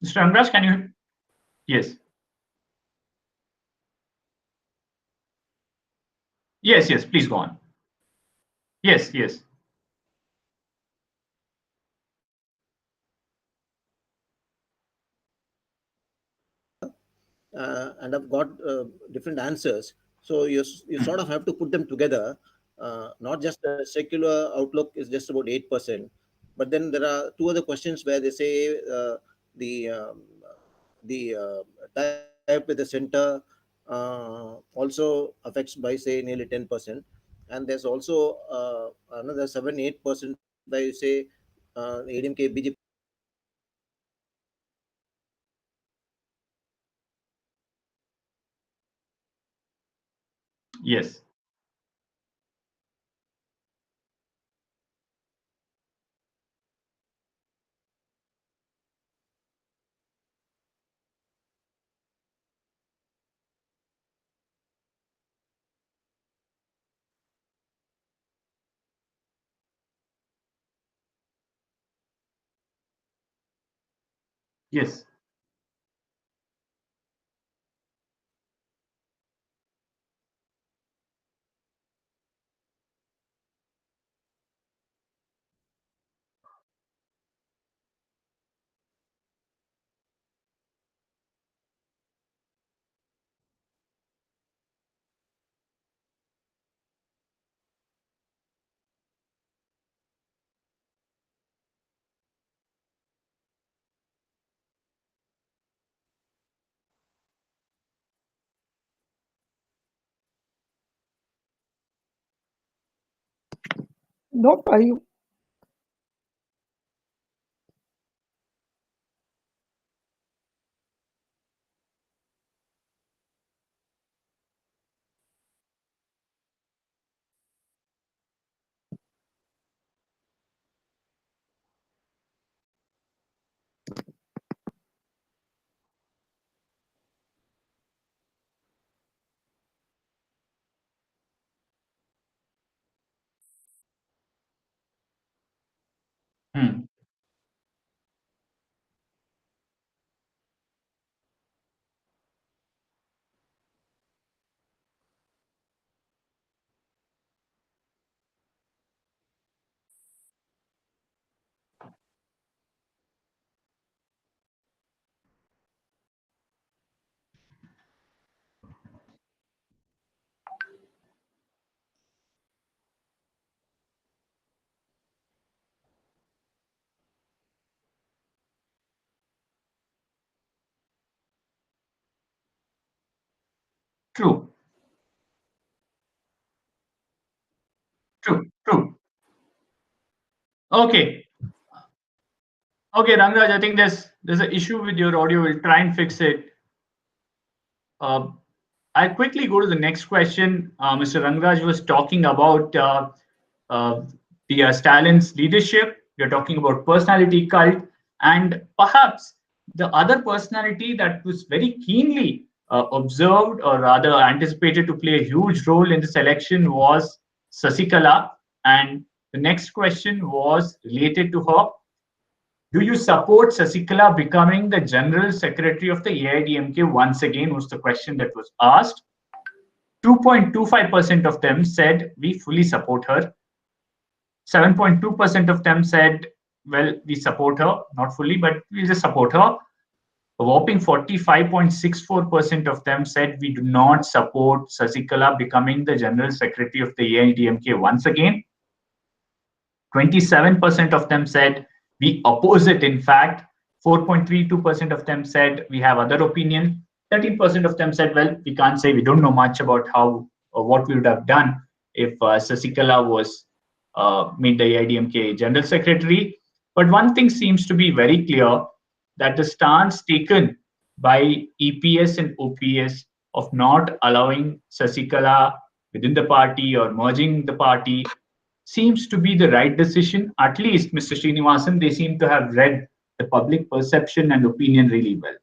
Mr. Angraj, can you? Yes. Yes, please go on. Yes. And I've got different answers. So you sort of have to put them together. Not just a secular outlook is just about 8%, but then there are two other questions where they say the type with the center also affects by, say, nearly 10%, and there's also another 7-8% where you say ADMK BJP. Yes. Yes. Nope. Hmm. True. True. True. Okay. Okay, Rangraj, I think there's an issue with your audio. We'll try and fix it. I'll quickly go to the next question. Mr. Rangraj was talking about uh, the Stalin's leadership. You're talking about personality cult, and perhaps the other personality that was very keenly observed, or rather anticipated to play a huge role in this election, was Sasikala. And the next question was related to her. Do you support Sasikala becoming the General Secretary of the AIDMK once again? Was the question that was asked. 2.25% of them said we fully support her. 7.2% of them said, well, we support her, not fully, but we just support her. A whopping 45.64% of them said we do not support Sasikala becoming the General Secretary of the AIDMK once again. 27% of them said we oppose it, in fact. 4.32% of them said we have other opinion. 13% of them said, well, we can't say, we don't know much about how or what we would have done if Sasikala was made the AIDMK General Secretary. But one thing seems to be very clear, that the stance taken by EPS and OPS of not allowing Sasikala within the party or merging the party seems to be the right decision. At least, Mr. Srinivasan, they seem to have read the public perception and opinion really well.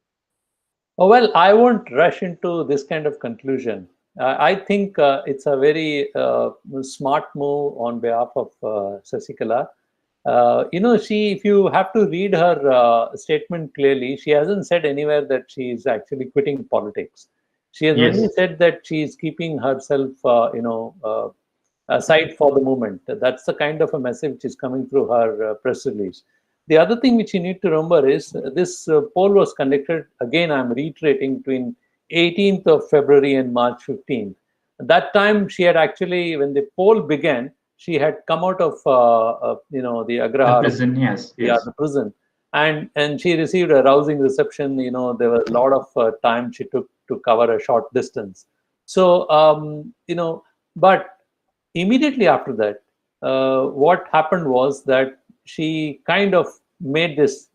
Oh, well, I won't rush into this kind of conclusion. I think it's a very smart move on behalf of Sasikala. If you have to read her statement clearly, she hasn't said anywhere that she is actually quitting politics. She has only said that she is keeping herself, aside for the moment. That's the kind of a message which is coming through her press release. The other thing which you need to remember is this poll was conducted, again, I'm reiterating, between 18th of February and March 15th. At that time, she had actually, when the poll began, she had come out of, the Agrahar. The prison, yes. Yeah, the prison. And she received a rousing reception. There was a lot of time she took to cover a short distance. So, but immediately after that, what happened was that she kind of made this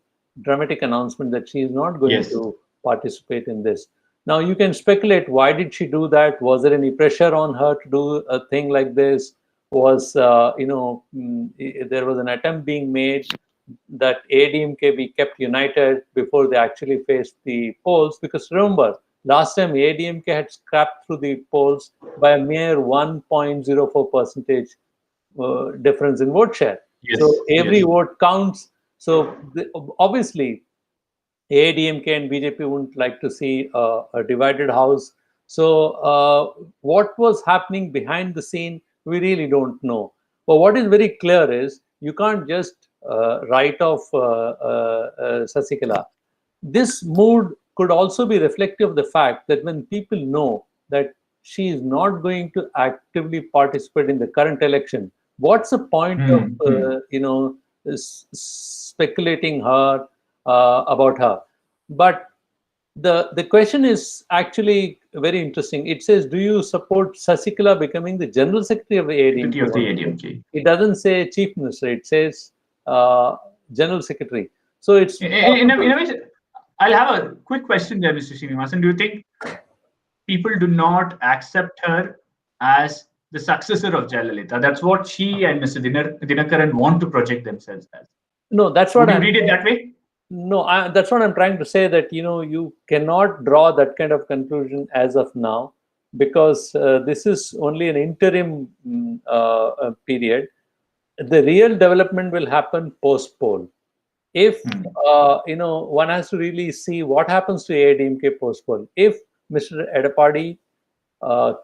dramatic announcement that she is not going to participate in this. Now, you can speculate, why did she do that? Was there any pressure on her to do a thing like this? Was, there was an attempt being made that ADMK be kept united before they actually faced the polls? Because remember, last time ADMK had scrapped through the polls by a mere 1.04% difference in vote share. So every vote counts. So obviously, AIDMK and BJP wouldn't like to see a divided house. So what was happening behind the scene, we really don't know. But what is very clear is you can't just write off Sasikala. This mood could also be reflective of the fact that when people know that she is not going to actively participate in the current election, what's the point of speculating her about her? But the question is actually very interesting. It says, do you support Sasikala becoming the General Secretary of the AIDMK? It doesn't say Chief Minister. It says General Secretary. So it's in a way, I'll have a quick question there, Mr. Srinivasan. Do you think people do not accept her as the successor of Jayalalitha? That's what she and Mr. Dinakaran want to project themselves as. No, that's what Would you read it that way? No, that's what I'm trying to say, that you cannot draw that kind of conclusion as of now, because this is only an interim period. the real development will happen post-poll. If one has to really see what happens to AIDMK post-poll. If Mr. Edapadi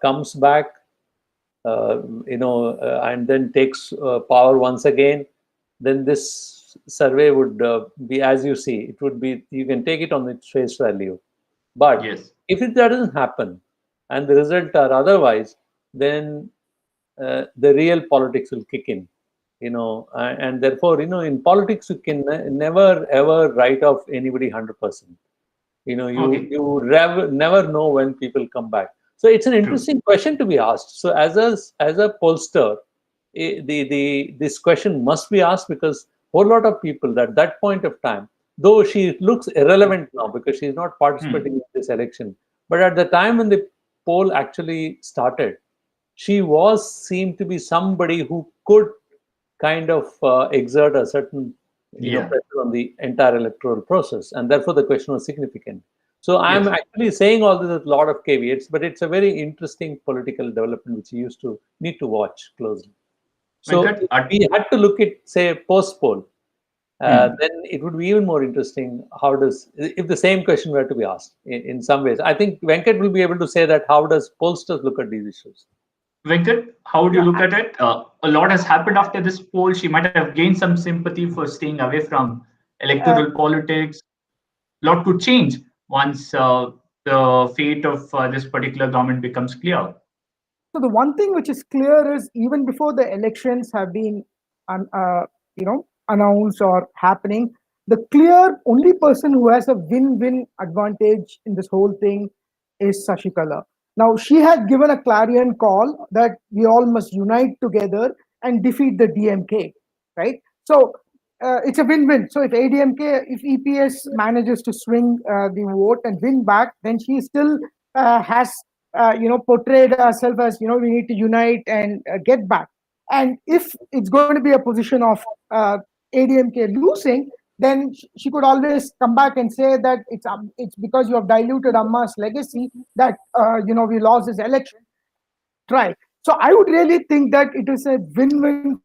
comes back, and then takes power once again, then this survey would be, as you see, it would be, you can take it on its face value. But Yes. if it doesn't happen and the result are otherwise, then the real politics will kick in, and therefore, in politics, you can never ever write off anybody 100%. Okay. You never know when people come back. So it's an interesting question to be asked. So as a pollster, this question must be asked, because a whole lot of people at that point of time, though she looks irrelevant now because she's not participating in this election, but at the time when the poll actually started, she seemed to be somebody who could kind of exert a certain pressure on the entire electoral process, and therefore the question was significant. So I'm actually saying all this with a lot of caveats, but it's a very interesting political development which you need to watch closely. So if we had to look at, say, post-poll, then it would be even more interesting. If the same question were to be asked in some ways, I think Venkat will be able to say that. How does pollsters look at these issues? Venkat, how do you look at it? A lot has happened after this poll. She might have gained some sympathy for staying away from electoral politics. A lot could change once the fate of this particular government becomes clear. So the one thing which is clear is, even before the elections have been, announced or happening, the clear only person who has a win-win advantage in this whole thing is Sashikala. Now, she had given a clarion call that we all must unite together and defeat the DMK, right? So it's a win-win. So if EPS manages to swing the vote and win back, then she still has portrayed herself as, we need to unite and get back. And if it's going to be a position of ADMK losing, then she could always come back and say that it's because you have diluted Amma's legacy that we lost this election. Try. So I would really think that it is a win-win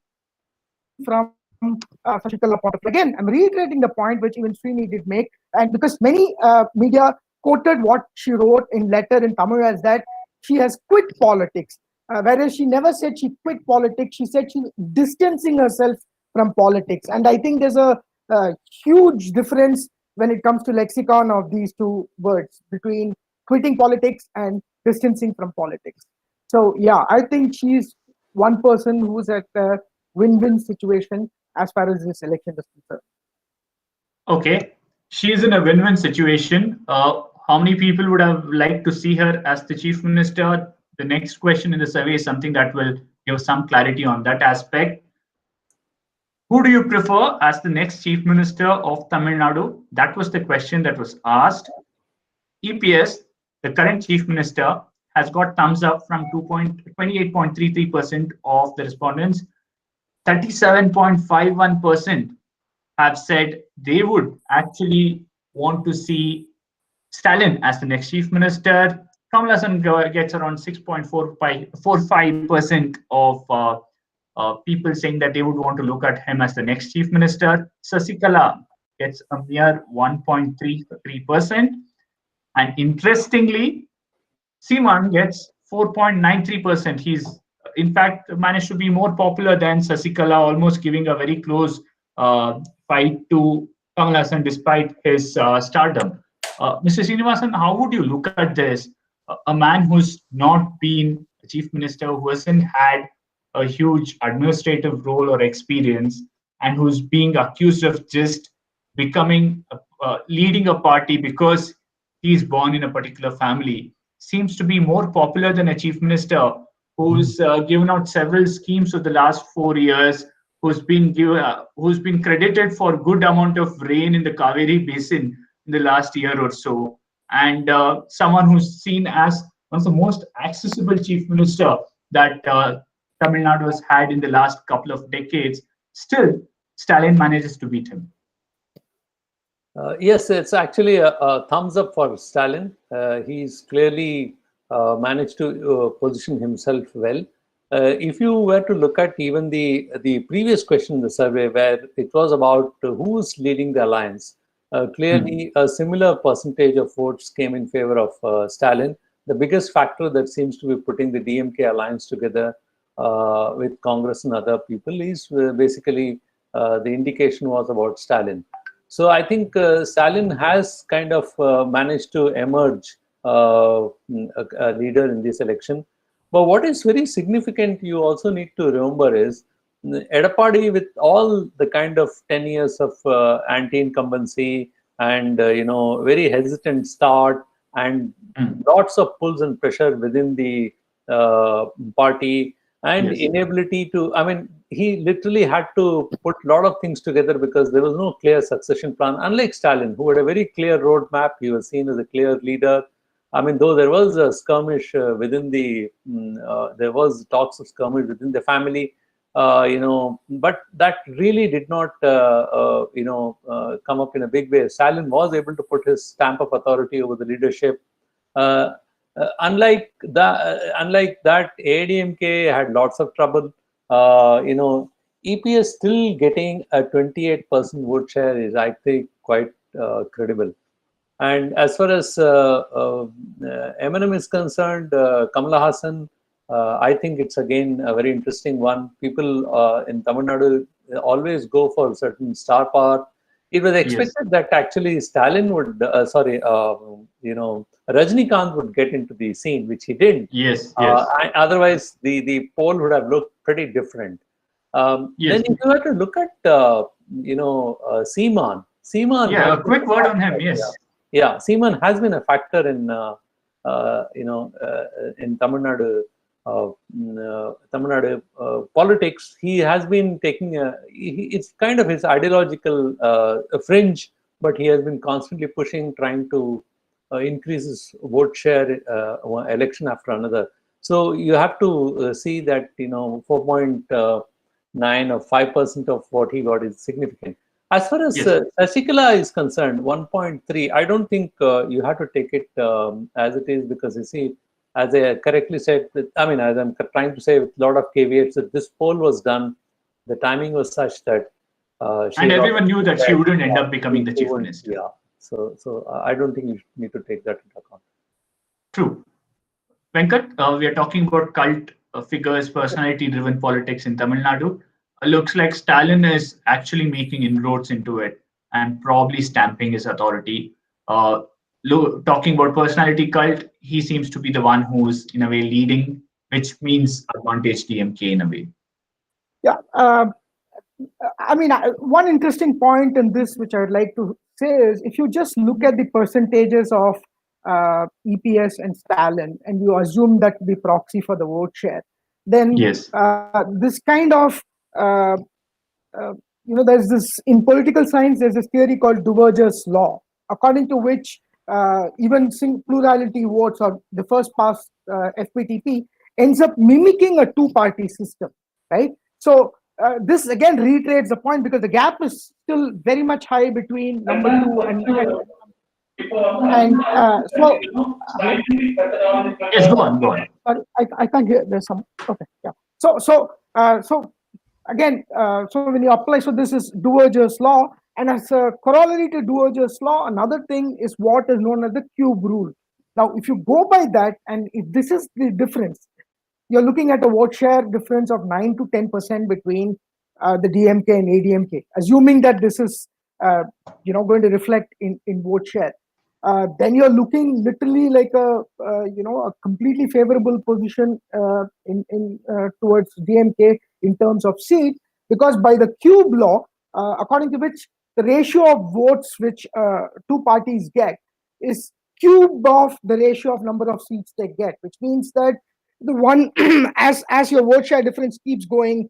from Sashikala point of view. Again, I'm reiterating the point which even Srini did make, and because many media quoted what she wrote in letter in Tamil as that she has quit politics, whereas she never said she quit politics. She said she's distancing herself from politics, and I think there's a huge difference when it comes to lexicon of these two words between quitting politics and distancing from politics. So yeah, I think she's one person who's at a win-win situation as far as this election is concerned. Okay, she's in a win-win situation. How many people would have liked to see her as the chief minister? The next question in the survey is something that will give some clarity on that aspect. Who do you prefer as the next chief minister of Tamil Nadu? That was the question that was asked. EPS, the current chief minister, has got thumbs up from 28.33% of the respondents. 37.51% have said they would actually want to see Stalin as the next chief minister. Kamal Hassan gets around 6.45% of people saying that they would want to look at him as the next chief minister. Sasikala gets a mere 1.33%. And interestingly, Seeman gets 4.93%. He's, in fact, managed to be more popular than Sasikala, almost giving a very close fight to Kamal Hassan despite his stardom. Mr. Srinivasan, how would you look at this? A man who's not been a chief minister, who hasn't had a huge administrative role or experience, and who's being accused of just becoming leading a party because he's born in a particular family, seems to be more popular than a chief minister who's given out several schemes for the last 4 years, who's been credited for good amount of rain in the Kaveri basin in the last year or so, and someone who's seen as one of the most accessible chief minister that Tamil Nadu has had in the last couple of decades. Still, Stalin manages to beat him. Yes, it's actually a thumbs up for Stalin. He's clearly managed to position himself well. if you were to look at even the previous question in the survey, where it was about who's leading the alliance, clearly a similar percentage of votes came in favor of Stalin. The biggest factor that seems to be putting the DMK alliance together with Congress and other people is basically the indication was about Stalin. So I think Stalin has kind of managed to emerge a leader in this election. But what is very significant, you also need to remember, is Edapadi, with all the kind of 10 years of anti-incumbency and very hesitant start and lots of pulls and pressure within the party and inability to, I mean, he literally had to put a lot of things together because there was no clear succession plan. Unlike Stalin, who had a very clear roadmap, he was seen as a clear leader. I mean, though there was a skirmish within the, there was talks of skirmish within the family, but that really did not, come up in a big way. Stalin was able to put his stamp of authority over the leadership. Unlike that, ADMK had lots of trouble. EPS still getting a 28% vote share is, I think, quite credible. And as far as M&M is concerned, Kamala Hassan, I think it's again a very interesting one. People in Tamil Nadu always go for certain star power. It was expected that actually Stalin would, Rajnikant would get into the scene, which he didn't. Otherwise, the poll would have looked pretty different. Then if you were to look at, Seeman. Yeah, a quick word on him, Yeah, Seeman has been a factor in, in Tamil Nadu politics. He has been taking it's kind of his ideological fringe, but he has been constantly pushing, trying to increase his vote share election after another. So you have to see that 4.9 or 5% of what he got is significant. As far as Sasikala is concerned, 1.3, I don't think you have to take it as it is, because you see, as I correctly said, as I'm trying to say with a lot of caveats, that this poll was done, the timing was such that and everyone knew that she wouldn't end up becoming the chief minister. Yeah, so I don't think you need to take that into account. True. Venkat, we are talking about cult figures, personality-driven politics in Tamil Nadu. Looks like Stalin is actually making inroads into it and probably stamping his authority. Talking about personality cult, he seems to be the one who's in a way leading, which means advantage DMK in a way. Yeah, one interesting point in this, which I would like to say, is if you just look at the percentages of EPS and Stalin, and you assume that to be proxy for the vote share, then this kind of there's this, in political science, there's this theory called Duverger's law, according to which even plurality votes, or the first past FPTP, ends up mimicking a two-party system, right? So this again reiterates the point, because the gap is still very much high between number two and so. Yes, go on. Sorry, I can't hear. There's some. Okay, yeah. So again, so when you apply, so this is Duverger's law, and as a corollary to Duverger's law, another thing is what is known as the cube rule. Now, if you go by that, and if this is the difference, you're looking at a vote share difference of 9 to 10% between the DMK and ADMK, assuming that this is going to reflect in vote share. Then you're looking literally like a completely favorable position in towards DMK in terms of seat, because by the cube law, according to which the ratio of votes which two parties get is cube of the ratio of number of seats they get, which means that the one as your vote share difference keeps going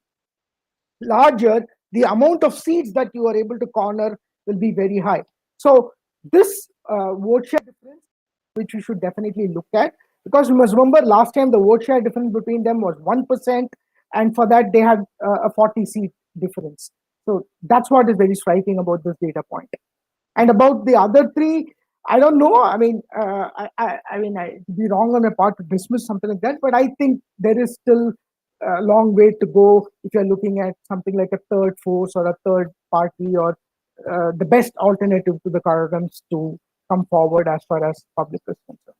larger, the amount of seats that you are able to corner will be very high. So this vote share difference, which we should definitely look at, because you must remember last time the vote share difference between them was 1%, and for that they had a 40-seat difference. So that's what is very striking about this data point. And about the other three, I don't know. I'd be wrong on my part to dismiss something like that, but I think there is still a long way to go if you're looking at something like a third force or a third party or the best alternative to the Karagams to come forward as far as public is concerned.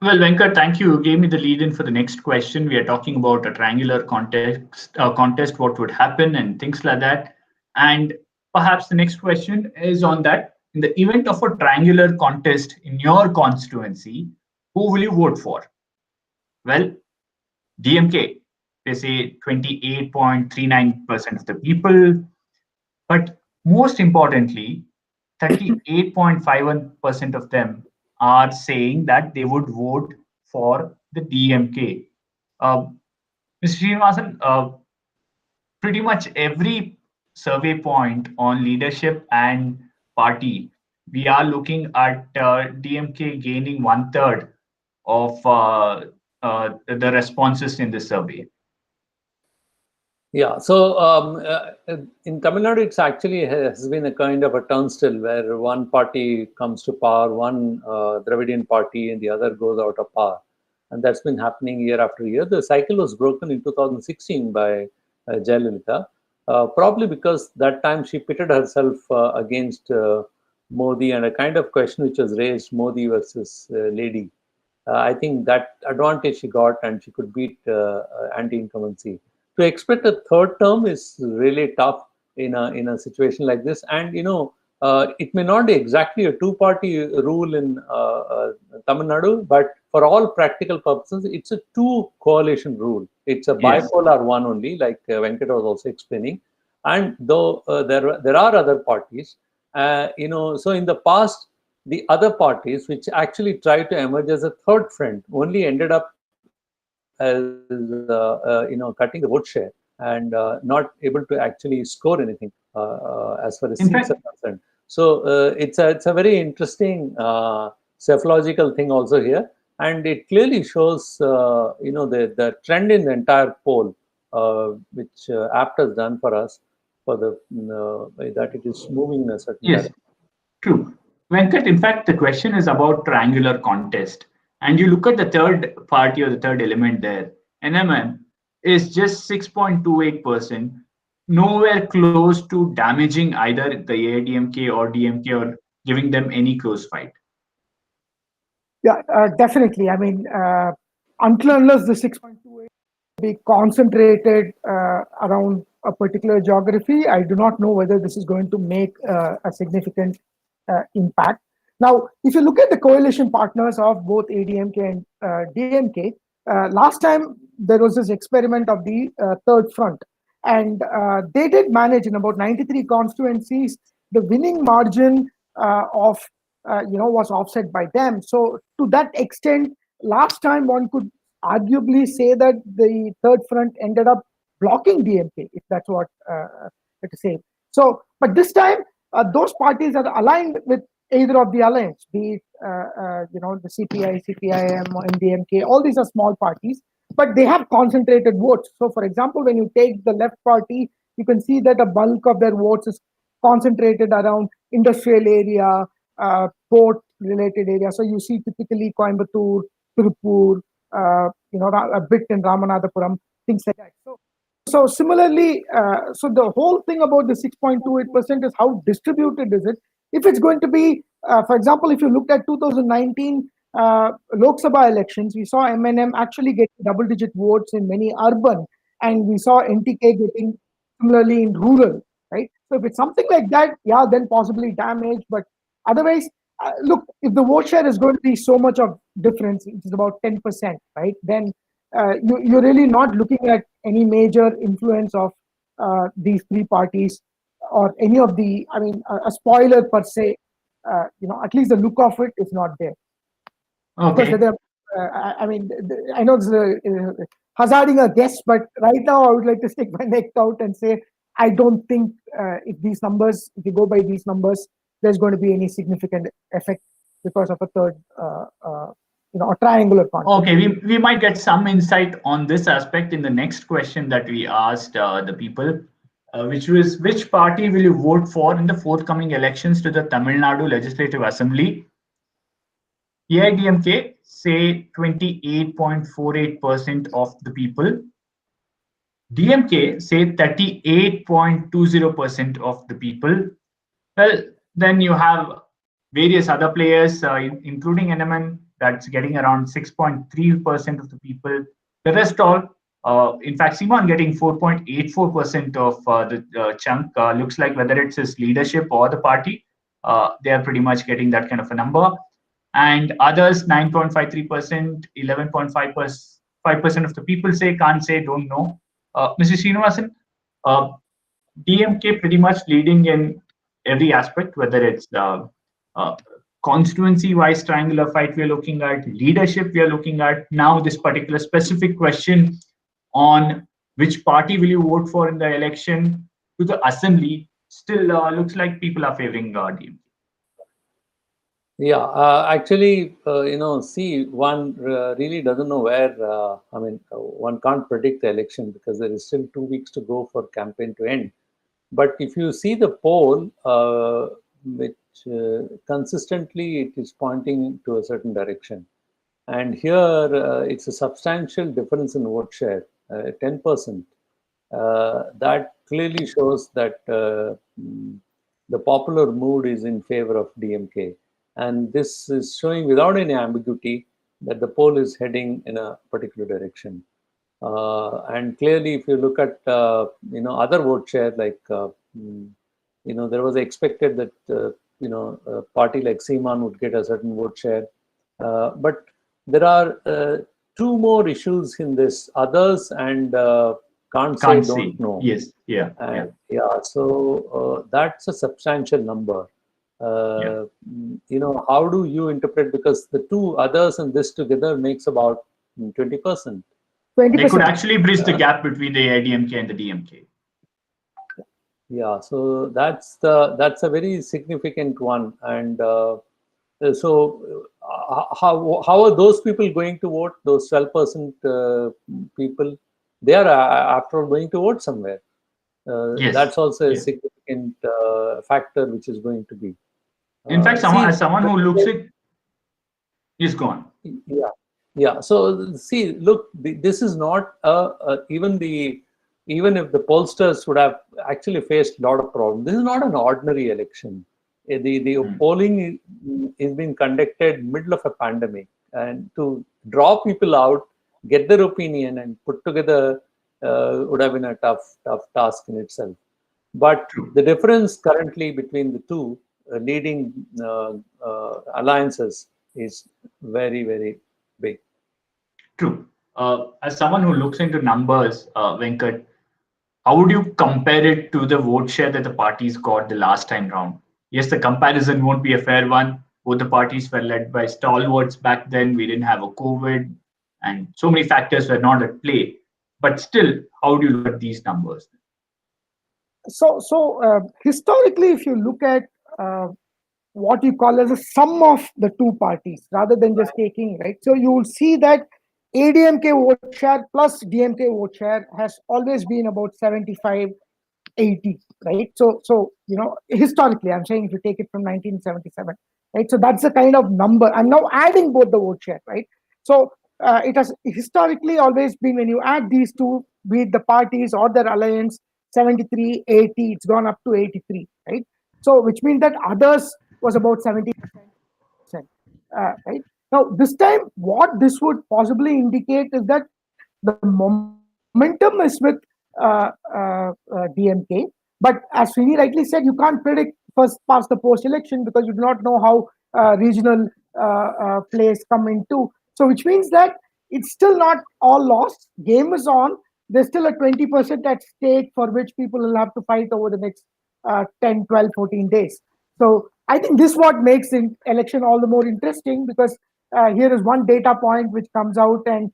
Well, Venkat, thank you. You gave me the lead in for the next question. We are talking about a triangular contest, what would happen, and things like that. And perhaps the next question is on that. In the event of a triangular contest in your constituency, who will you vote for? Well, DMK, they say 28.39% of the people. But most importantly, 38.51% of them are saying that they would vote for the DMK. Mr. Srinivasan, pretty much every survey point on leadership and party, we are looking at DMK gaining 1/3 of the responses in this survey. Yeah, so in Tamil Nadu, it's actually has been a kind of a turnstile where one party comes to power, one Dravidian party, and the other goes out of power. And that's been happening year after year. The cycle was broken in 2016 by Jayalalitha, probably because that time she pitted herself against Modi, and a kind of question which was raised, Modi versus Lady. I think that advantage she got, and she could beat anti-incumbency. To expect a third term is really tough in a situation like this, and it may not be exactly a two-party rule in Tamil Nadu, but for all practical purposes, it's a two-coalition rule. It's a bipolar one only, like Venkat was also explaining. And though there are other parties, so in the past, the other parties which actually tried to emerge as a third front only ended up as cutting the vote share and not able to actually score anything as far as seats are concerned. So it's a very interesting psephological thing also here, and it clearly shows the trend in the entire poll, which APT has done for us, for the that it is moving in a certain direction. True. Venkat, in fact, the question is about triangular contest. And you look at the third party or the third element there, NMM is just 6.28%, nowhere close to damaging either the AIDMK or DMK or giving them any close fight. Yeah, definitely. I mean, until unless the 6.28 be concentrated around a particular geography, I do not know whether this is going to make a significant impact. Now, if you look at the coalition partners of both ADMK and DMK, last time there was this experiment of the third front, and they did manage in about 93 constituencies. The winning margin was offset by them. So to that extent, last time one could arguably say that the third front ended up blocking DMK, if that's what to say. So, but this time, those parties are aligned with either of the alliance, be it the CPI, CPIM, or MDMK. All these are small parties, but they have concentrated votes. So, for example, when you take the left party, you can see that a bulk of their votes is concentrated around industrial area, port-related area. So you see typically Coimbatore, Tirupur, a bit in Ramanathapuram, things like that. So similarly, so the whole thing about the 6.28% is how distributed is it? If it's going to be, for example, if you looked at 2019 Lok Sabha elections, we saw MNM actually get double-digit votes in many urban, and we saw NTK getting similarly in rural, right? So if it's something like that, yeah, then possibly damage. But otherwise, look, if the vote share is going to be so much of difference, which is about 10%, right? Then you're really not looking at any major influence of these three parties or any of the, I mean, a spoiler per se, at least the look of it is not there. Okay. Because I mean, I know this is hazarding a guess, but right now I would like to stick my neck out and say, I don't think if you go by these numbers, there's going to be any significant effect because of a third, a triangular contest. Okay, we might get some insight on this aspect in the next question that we asked the people, which was, which party will you vote for in the forthcoming elections to the Tamil Nadu Legislative Assembly? AIDMK say 28.48% of the people. DMK say 38.20% of the people. Well, then you have various other players, including NMN, that's getting around 6.3% of the people. The rest all, in fact, Simon getting 4.84% of the chunk. Looks like whether it's his leadership or the party, they are pretty much getting that kind of a number. And others, 9.53%, 11.5% of the people say, can't say, don't know. Mrs. Srinivasan, uh, DMK pretty much leading in every aspect, whether it's uh, constituency-wise triangular fight we're looking at, leadership we are looking at, now this particular specific question on which party will you vote for in the election to the assembly, still looks like people are favoring DMK. Yeah, actually, see, one really doesn't know where, one can't predict the election because there is still 2 weeks to go for campaign to end. But if you see the poll, which consistently it is pointing to a certain direction. And here it's a substantial difference in vote share, 10%. That clearly shows that the popular mood is in favor of DMK. And this is showing without any ambiguity that the poll is heading in a particular direction. And clearly, if you look at other vote share, like there was expected that a party like Seaman would get a certain vote share, but there are two more issues in this: others and can't say, don't know. Yes, yeah, and, yeah. So that's a substantial number. How do you interpret? Because the two others and this together makes about 20%. They could actually bridge the gap between the AIDMK and the DMK. Yeah, so that's a very significant one. And so how are those people going to vote? Those 12% people, they are after all going to vote somewhere. Yes. That's also a significant factor which is going to be. In fact, as someone who looks at, yes, go on. Yeah. So see, look, this is not even if the pollsters would have actually faced a lot of problems. This is not an ordinary election. The polling is being conducted middle of a pandemic, and to draw people out, get their opinion, and put together would have been a tough task in itself. But the difference currently between the two leading alliances is very, very big. True. As someone who looks into numbers, Venkat, how would you compare it to the vote share that the parties got the last time round? Yes, the comparison won't be a fair one. Both the parties were led by stalwarts back then. We didn't have a COVID, and so many factors were not at play. But still, how do you look at these numbers? So historically, if you look at what you call as a sum of the two parties, rather than just taking, right? So you will see that ADMK vote share plus DMK vote share has always been about 75-80, right? So historically, I'm saying if you take it from 1977, right? So that's the kind of number. I'm now adding both the vote share, right? So it has historically always been, when you add these two, be it the parties or their alliance, 73-80, it's gone up to 83, right? So which means that others was about 70%, right? Now, this time, what this would possibly indicate is that the momentum is with DMK. But as Srini rightly said, you can't predict first past the post-election because you do not know how regional plays come into. So which means that it's still not all lost. Game is on. There's still a 20% at stake for which people will have to fight over the next 10, 12, 14 days. So I think this is what makes the election all the more interesting, because here is one data point which comes out, and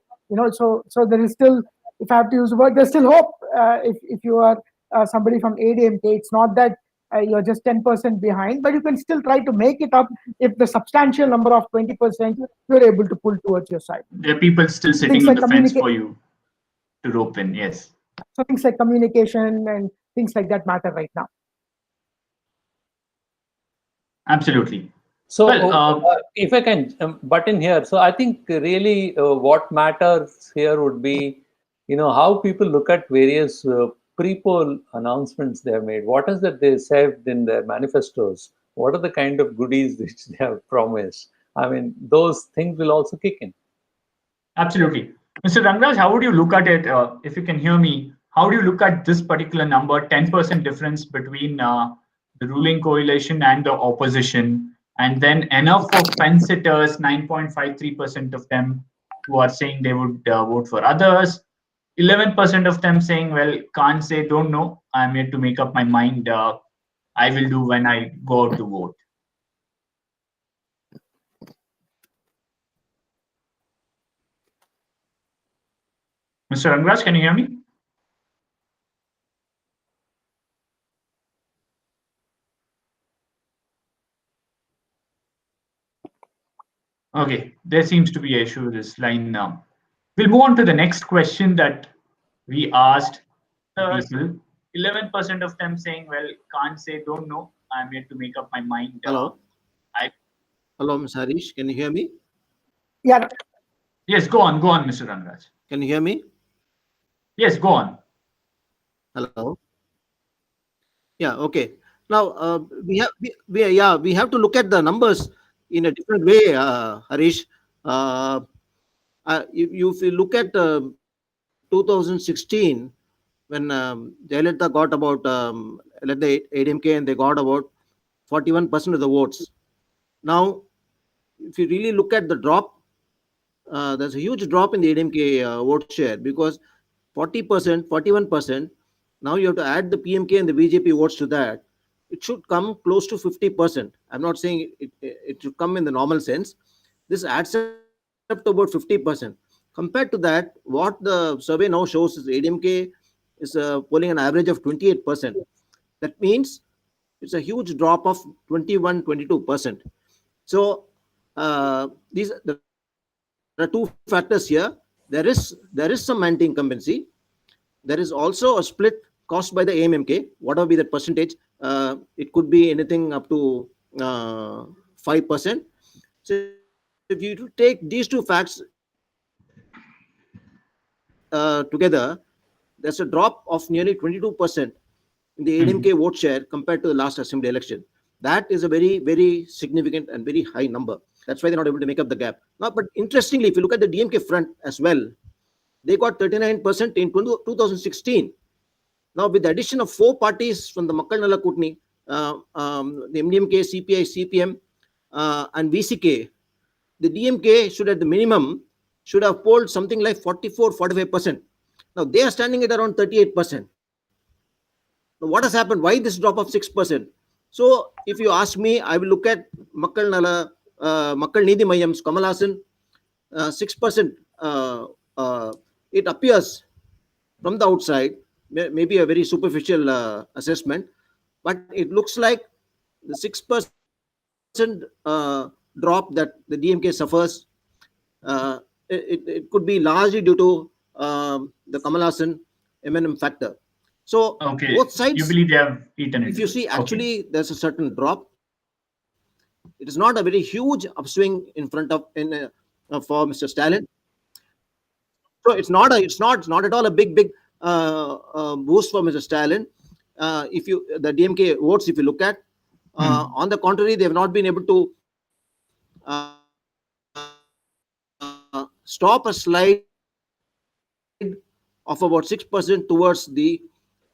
so there is still, if I have to use the word, there's still hope. If you are somebody from ADMK, it's not that you're just 10% behind, but you can still try to make it up if the substantial number of 20% you're able to pull towards your side. There are people still sitting on the fence for you to rope in, yes. So things like communication and things like that matter right now. Absolutely. So if I can butt in here, so I think really what matters here would be how people look at various pre-poll announcements they have made. What is that they said in their manifestos? What are the kind of goodies which they have promised? I mean, those things will also kick in. Absolutely. Mr. Rangraj, how would you look at it? If you can hear me, how do you look at this particular number, 10% difference between the ruling coalition and the opposition, and then enough for fence sitters, 9.53% of them who are saying they would vote for others, 11% of them saying, well, can't say, don't know, I'm here to make up my mind, I will do when I go out to vote. Mr. Rangraj, can you hear me? Okay, there seems to be an issue with this line now. We'll move on to the next question that we asked people. 11% of them saying, well, can't say, don't know. I'm here to make up my mind. Hello. I Hello, Ms. Harish. Can you hear me? Yeah. Yes, go on, Mr. Rangraj. Can you hear me? Yes, go on. Hello. Yeah. Okay. Now we have to look at the numbers in a different way, Harish. If you look at 2016, when Jayalalitha got about led the ADMK and they got about 41% of the votes. Now, if you really look at the drop, there's a huge drop in the ADMK vote share because 40%, 41%. Now you have to add the PMK and the BJP votes to that. It should come close to 50%. I'm not saying it should come in the normal sense. This adds up to about 50%. Compared to that, what the survey now shows is ADMK is polling an average of 28%. That means it's a huge drop of 21, 22%. So there are two factors here. There is some anti-incumbency. There is also a split caused by the AMMK, whatever be that percentage. It could be anything up to 5%. So if you take these two facts together, there's a drop of nearly 22% in the ADMK vote share compared to the last assembly election. That is a very, very significant and very high number. That's why they're not able to make up the gap. Now, but interestingly, if you look at the DMK front as well, they got 39% in 2016. Now, with the addition of 4 parties from the Makkal Nala Kutni, the MDMK, CPI, CPM, and VCK, the DMK should at the minimum should have polled something like 44, 45%. Now, they are standing at around 38%. Now, what has happened? Why this drop of 6%? So, if you ask me, I will look at Makkal Nala, Makkal Nidhi Mayam's Kamal Hassan, 6%. It appears from the outside, maybe a very superficial assessment, but it looks like the 6% drop that the DMK suffers, it could be largely due to the Kamal Hassan M&M factor. So both sides, you believe they have eaten it. If you see, actually, there's a certain drop. It is not a very huge upswing in front of for Mr. Stalin. So it's not at all a big boost for Mr. Stalin. If you the DMK votes, if you look at, on the contrary, they have not been able to stop a slide of about 6% towards the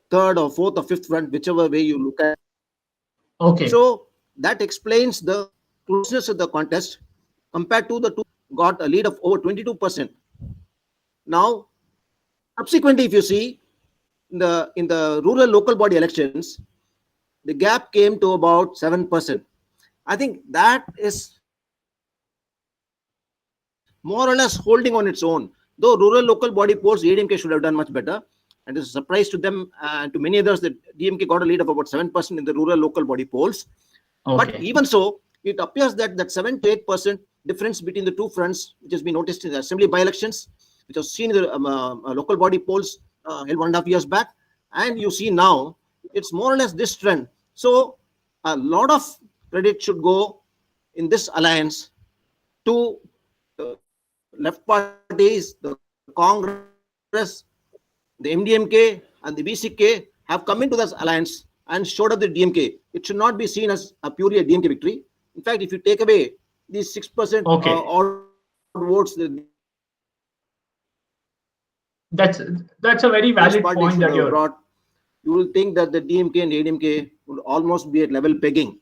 third or fourth or fifth front, whichever way you look at. Okay. So that explains the closeness of the contest compared to the two got a lead of over 22%. Now, subsequently, if you see in the rural local body elections, the gap came to about 7%. I think that is more or less holding on its own. Though rural local body polls, ADMK should have done much better. And it's a surprise to them and to many others that DMK got a lead of about 7% in the rural local body polls. Okay. But even so, it appears that 7 to 8% difference between the two fronts, which has been noticed in the assembly by-elections, which was seen in the local body polls held 1.5 years back, and you see now, it's more or less this trend. So a lot of credit should go in this alliance to left parties, the Congress, and the the MDMK and the VCK have come into this alliance and showed up the DMK. It should not be seen as a purely a DMK victory. In fact, if you take away these 6% odd votes, that's a very valid point that you're brought, you will think that the DMK and ADMK would almost be at level pegging.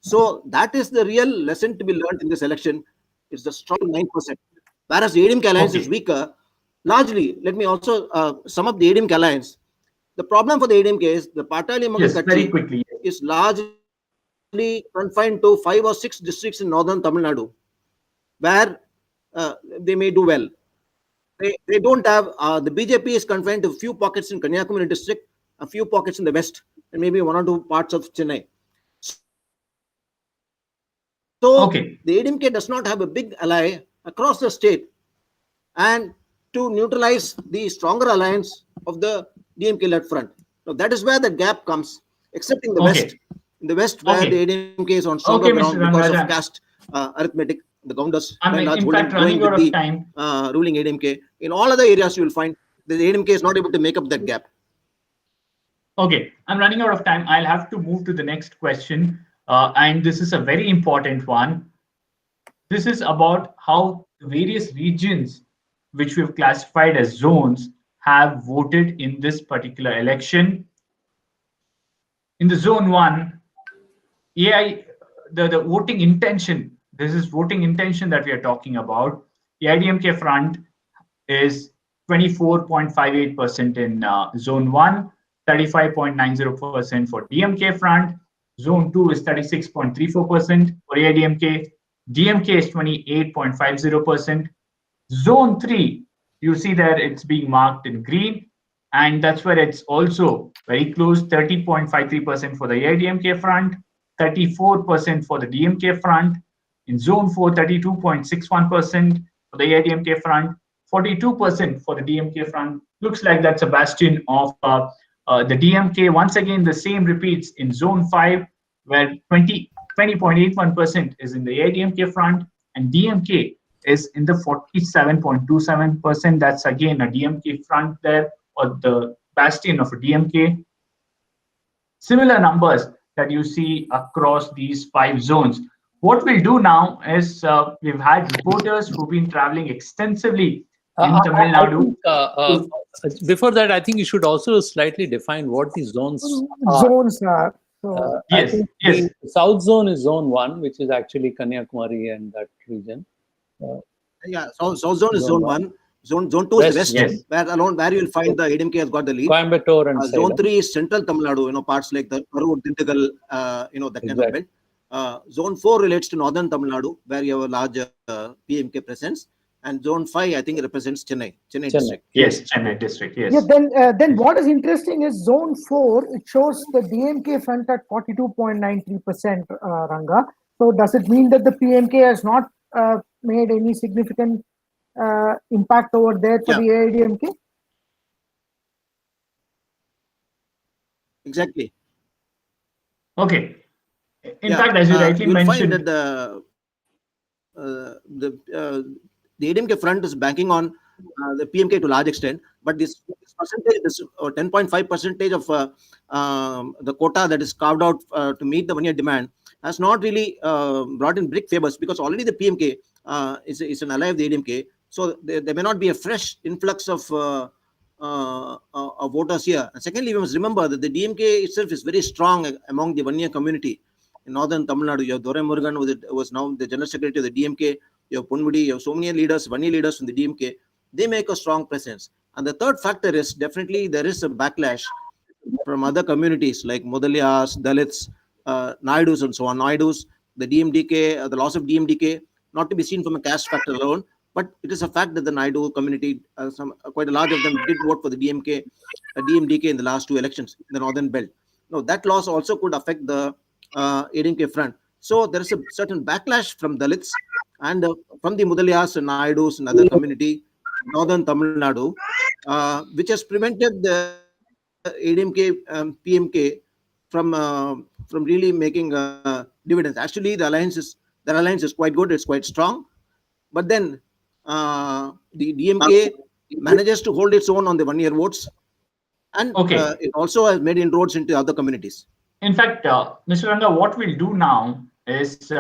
So that is the real lesson to be learned in this election. It's the strong 9%. Whereas the ADMK alliance is weaker. Largely, let me also sum up the ADMK alliance. The problem for the ADMK is the Patali Kachi is largely confined to 5 or 6 districts in northern Tamil Nadu, where they may do well. They don't have, the BJP is confined to a few pockets in Kanyakumari district, a few pockets in the west, and maybe 1 or 2 parts of Chennai. So the ADMK does not have a big ally across the state, and to neutralize the stronger alliance of the DMK-led front. Now that is where the gap comes, except in the west. In the west, where the ADMK is on stronger ground because of caste arithmetic, the Governors in fact running out of time. Ruling ADMK. In all other areas, you will find the ADMK is not able to make up that gap. Okay, I'm running out of time. I'll have to move to the next question. And this is a very important one. This is about how the various regions which we've classified as zones have voted in this particular election. In the zone 1, the voting intention, this is voting intention that we are talking about. The IDMK front is 24.58% in zone 1, 35.90% for DMK front. Zone 2 is 36.34% for AIDMK. DMK is 28.50%. Zone 3, you see that it's being marked in green, and that's where it's also very close, 30.53% for the AIDMK front, 34% for the DMK front. In zone 4, 32.61% for the AIDMK front, 42% for the DMK front. Looks like that's a bastion of the DMK. Once again, the same repeats in zone 5, where 20.81% is in the AIDMK front, and DMK is in the 47.27%. That's again a DMK front there, or the bastion of a DMK. Similar numbers that you see across these 5 zones. What we'll do now is we've had reporters who've been traveling extensively in Tamil Nadu. Before that, I think you should also slightly define what the zones are. Zones are. So yes. The south zone is zone 1, which is actually Kanyakumari and that region. South zone is zone 1. Zone 2 is west, where you will find the ADMK has got the lead. Coimbatore and zone 3 is central Tamil Nadu, parts like the Karur, Dindigul, that kind of belt. Zone 4 relates to northern Tamil Nadu, where you have a large PMK presence. And zone 5, I think, represents Chennai district. Yes, Chennai district, yes. Yeah, then what is interesting is zone 4, it shows the DMK front at 42.93%, Ranga. So does it mean that the PMK has not made any significant impact over there for the AIDMK? Exactly. Okay. In fact, as you rightly mentioned, find that the ADMK front is banking on the PMK to a large extent, but this percentage, this 10.5% of the quota that is carved out to meet the 1-year demand has not really brought in big favors, because already the PMK is an ally of the ADMK. So there may not be a fresh influx of voters here. And secondly, we must remember that the DMK itself is very strong among the 1-year community. In northern Tamil Nadu, you have Dore Murugan, who was now the general secretary of the DMK. You have Punmudi, you have so many leaders, 1-year leaders from the DMK. They make a strong presence. And the third factor is definitely there is a backlash from other communities like Mudalias, Dalits, Naidus, and so on. Naidus, the DMDK, the loss of DMDK, not to be seen from a caste factor alone, but it is a fact that the Naidu community, quite a large of them did vote for the DMDK in the last 2 elections in the northern belt. Now, that loss also could affect the ADMK front. So there is a certain backlash from Dalits and from the Mudalias and Naidus and other community, northern Tamil Nadu, which has prevented the ADMK PMK from really making dividends. Actually, their alliance is quite good. It's quite strong. But then the DMK manages to hold its own on the 1-year votes. and Okay. it also has made inroads into other communities. In fact, Mr. Ranga, what we'll do now is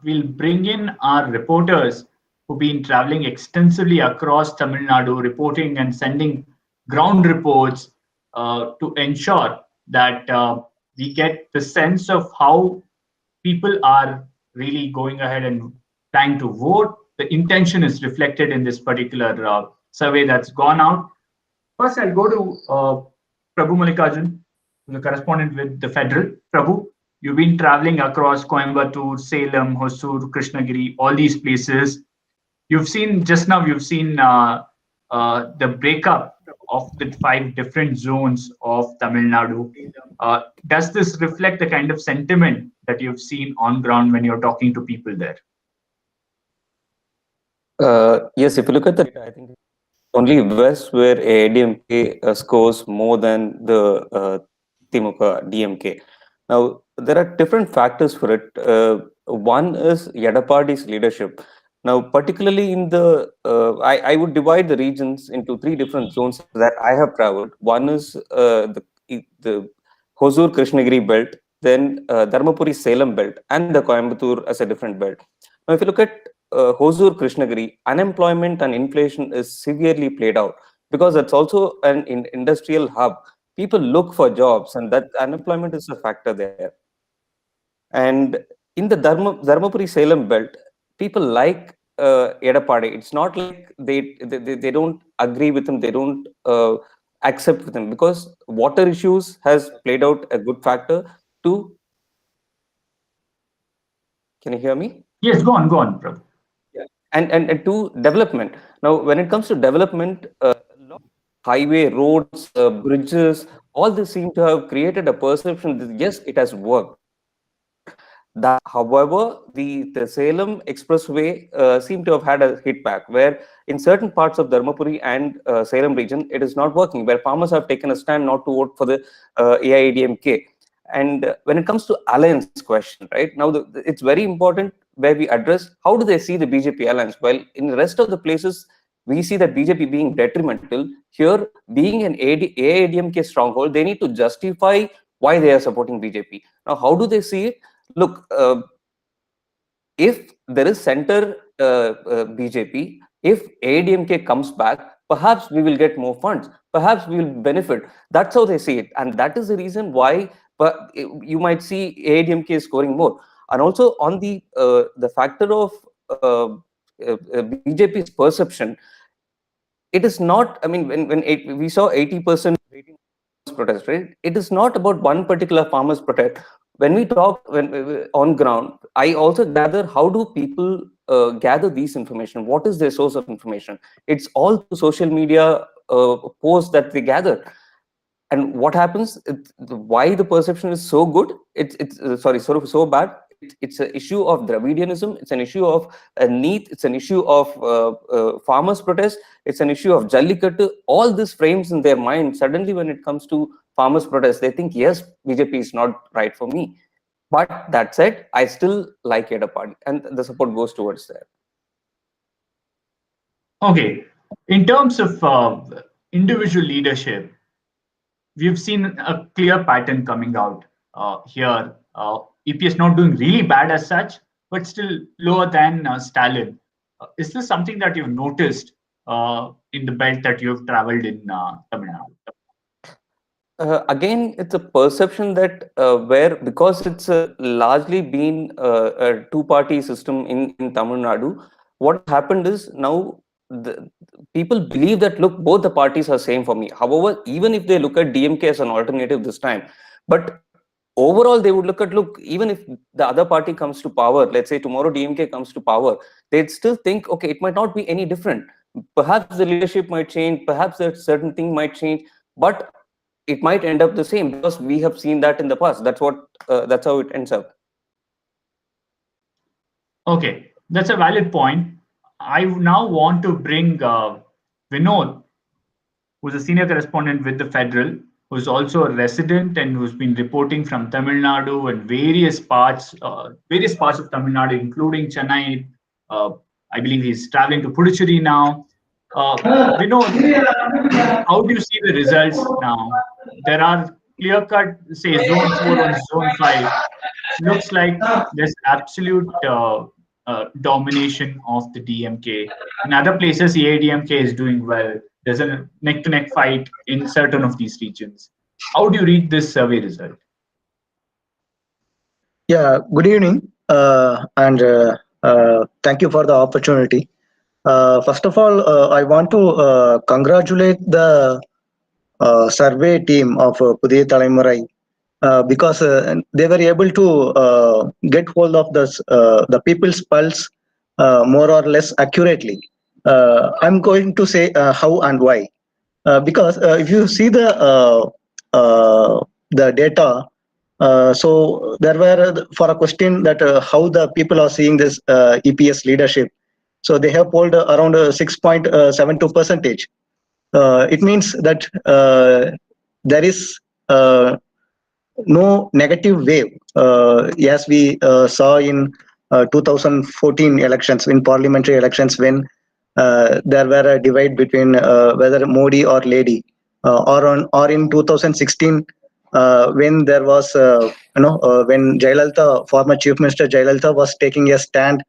we'll bring in our reporters who've been traveling extensively across Tamil Nadu, reporting and sending ground reports to ensure that we get the sense of how people are really going ahead and trying to vote. The intention is reflected in this particular survey that's gone out. First, I'll go to Prabhu Mallikarjun, the correspondent with the Federal. Prabhu, you've been traveling across Coimbatore, Salem, Hosur, Krishnagiri, all these places. You've seen just now. You've seen the breakup of the 5 different zones of Tamil Nadu. Does this reflect the kind of sentiment that you've seen on ground when you're talking to people there? Yes, if you look at the data, I think only West where AIDMK scores more than the Timuka DMK. Now, there are different factors for it. One is Yadapadi's leadership. Now, particularly in the, I would divide the regions into 3 different zones that I have traveled. One is the Hosur Krishnagiri belt, then Dharmapuri Salem belt, and the Coimbatore as a different belt. Now, if you look at Hosur Krishnagiri, unemployment and inflation is severely played out because it's also an industrial hub. People look for jobs, and that unemployment is a factor there. And in the Dharmapuri Salem belt, people like Edapadi. It's not like they don't agree with him, they don't accept with him, because water issues has played out a good factor to. Can you hear me? Yes, go on, Prabhu. And to development. Now, when it comes to development, highway, roads, bridges, all this seem to have created a perception that yes, it has worked. That, however, the Salem Expressway seemed to have had a hit back, where in certain parts of Dharmapuri and Salem region, it is not working, where farmers have taken a stand not to vote for the AIADMK. And when it comes to alliance question, right now, it's very important where we address how do they see the BJP alliance. Well, in the rest of the places, we see that BJP being detrimental. Here, being an AIADMK stronghold, they need to justify why they are supporting BJP. Now, how do they see it? Look, if there is center BJP, if AIADMK comes back, perhaps we will get more funds. Perhaps we will benefit. That's how they see it, and that is the reason why. But you might see AIADMK scoring more, and also on the factor of BJP's perception. It is not. I mean, when we saw 80% protest, right? It is not about one particular farmers protest. When we talk on ground, I also gather how do people gather these information? What is their source of information? It's all through social media posts that they gather. And what happens? Why the perception is so good? It's so bad. It's an issue of Dravidianism. It's an issue of NEET. It's an issue of farmers' protest. It's an issue of Jallikattu. All this frames in their mind. Suddenly, when it comes to farmers' protest, they think, yes, BJP is not right for me. But that said, I still like Edapadi, and the support goes towards there. Okay. In terms of individual leadership, we've seen a clear pattern coming out here. EPS not doing really bad as such, but still lower than Stalin. Is this something that you've noticed in the belt that you've traveled in Tamil Nadu? Again, it's a perception that where, because it's largely been a two-party system in Tamil Nadu, what happened is now the people believe that, look, both the parties are same for me. However, even if they look at DMK as an alternative this time, but overall they would look at, look, even if the other party comes to power, let's say tomorrow DMK comes to power, they'd still think, okay, it might not be any different. Perhaps the leadership might change, perhaps a certain thing might change, but it might end up the same, because we have seen that in the past. That's how it ends up. Okay, that's a valid point. I now want to bring Vinod, who's a senior correspondent with the Federal, who's also a resident and who's been reporting from Tamil Nadu and various parts of Tamil Nadu, including Chennai. I believe he's traveling to Puducherry now. Vinod, how do you see the results now? there are clear-cut, say, zone 4 or zone 5. Looks like there's absolute domination of the DMK. In other places, AIDMK is doing well. There's a neck-to-neck fight in certain of these regions. How do you read this survey result? Yeah, good evening, and thank you for the opportunity. First of all, I want to congratulate the survey team of Puthiya Thalaimurai because they were able to get hold of the people's pulse more or less accurately. I'm going to say how and why. Because if you see the data, so there were for a question that how the people are seeing this EPS leadership. So they have polled around 6.72%. It means that there is no negative wave as we saw in 2014 elections, in parliamentary elections, when there were a divide between whether Modi or Lady, or in 2016 when there was when Jayalalitha, former Chief Minister Jayalalitha, was taking a stand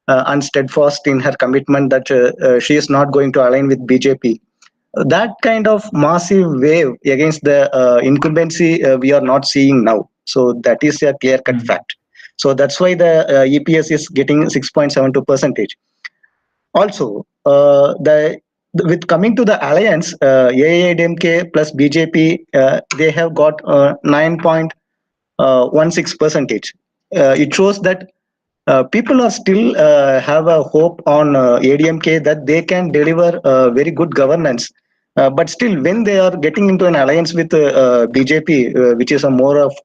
and steadfast in her commitment that she is not going to align with BJP. That kind of massive wave against the incumbency we are not seeing now. So that is a clear-cut fact. So that's why the EPS is getting 6.72%. Also, with coming to the alliance, AIDMK plus BJP, they have got 9.16%. It shows that people are still have a hope on ADMK that they can deliver very good governance. But still, when they are getting into an alliance with BJP, which is a more of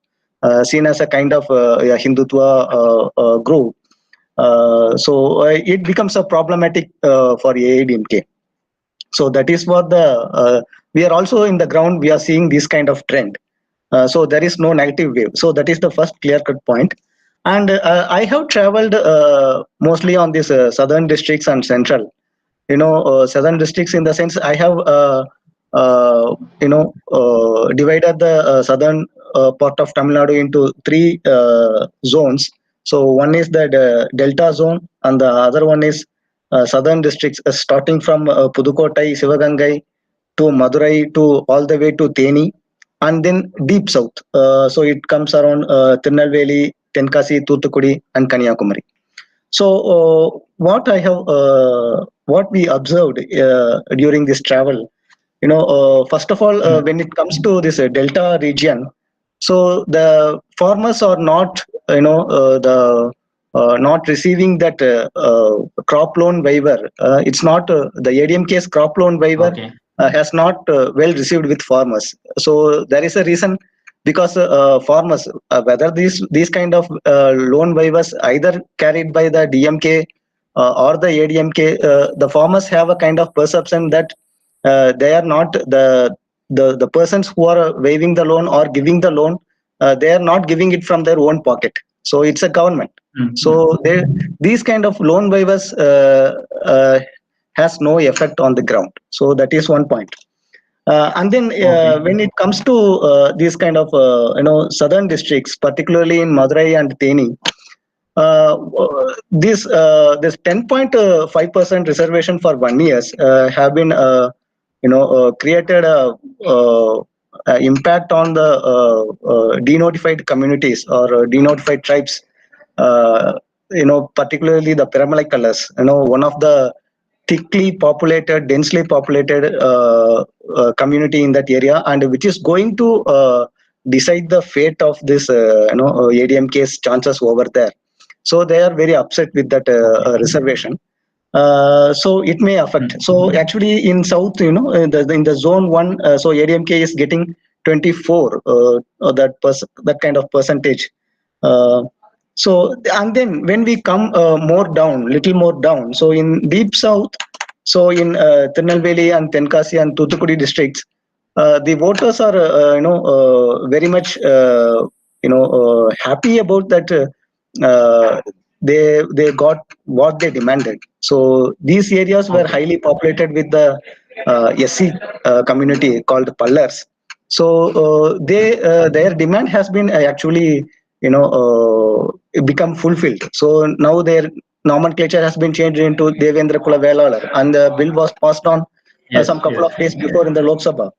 seen as a kind of Hindutva group, so it becomes a problematic for AIDMK. So that is what we are also in the ground. We are seeing this kind of trend. So there is no negative wave. So that is the first clear-cut point. And I have traveled mostly on these southern districts and central. Southern districts in the sense I have divided the southern part of Tamil Nadu into three zones. So one is the Delta zone, and the other one is southern districts, starting from Pudukottai, Sivagangai to Madurai to all the way to Theni, and then deep south. So it comes around Tirunelveli, Tenkasi, Thoothukudi, and Kanyakumari. So what we observed during this travel, first of all, when it comes to this Delta region, so the farmers are not, not receiving that crop loan waiver. It's not the ADMK's crop loan waiver. Okay. Has not well received with farmers. So there is a reason, because farmers, whether these kind of loan waivers either carried by the DMK or the ADMK, the farmers have a kind of perception that they are not the persons who are waiving the loan or giving the loan. They are not giving it from their own pocket. So it's a government. So these kind of loan waivers has no effect on the ground. So that is one point. And then when it comes to these kind of southern districts, particularly in Madurai and Theni, this 10.5% reservation for 1 year have been created a impact on the denotified communities or denotified tribes. Particularly the Piramalai colors. One of the thickly populated, densely populated community in that area, and which is going to decide the fate of this ADMK's chances over there. So they are very upset with that reservation. So it may affect. So actually in south, in the zone 1, so ADMK is getting 24 that kind of percentage. So, and then when we come little more down, so in deep south, so in Tirunelveli and Tenkasi and Thoothukudi districts, the voters are, very much, happy about that. They got what they demanded. So these areas were highly populated with the SC community called Pallars. So their demand has been actually become fulfilled. So now their nomenclature has been changed into Devendra Kula Velalar, and the bill was passed on some couple of days before in the Lok Sabha.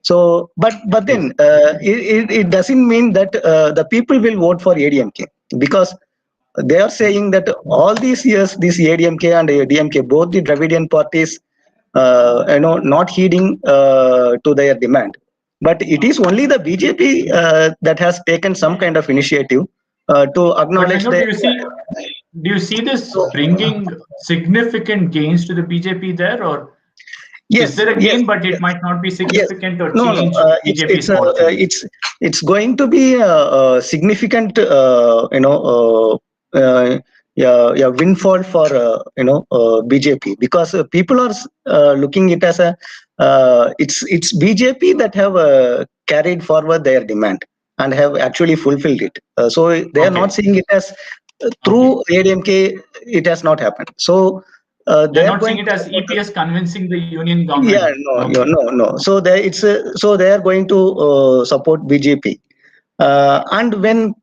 So, but then it doesn't mean that the people will vote for ADMK, because they are saying that all these years, this ADMK and DMK, both the Dravidian parties, not heeding to their demand. But it is only the BJP that has taken some kind of initiative to But acknowledge Vinod, the. do you see this bringing significant gains to the BJP there, or is Yes, there a yes, gain, but it yes. might not be Yes. significant or No, no. change BJP's fortune? It's going to be a significant, yeah, windfall for BJP, because people are looking it as a it's BJP that have carried forward their demand and have actually fulfilled it. So they are not seeing it as through ADMK. It has not happened. So they They're are not seeing going it to as support. EPS convincing the union Yeah, government. no. So so they are going to support BJP. And when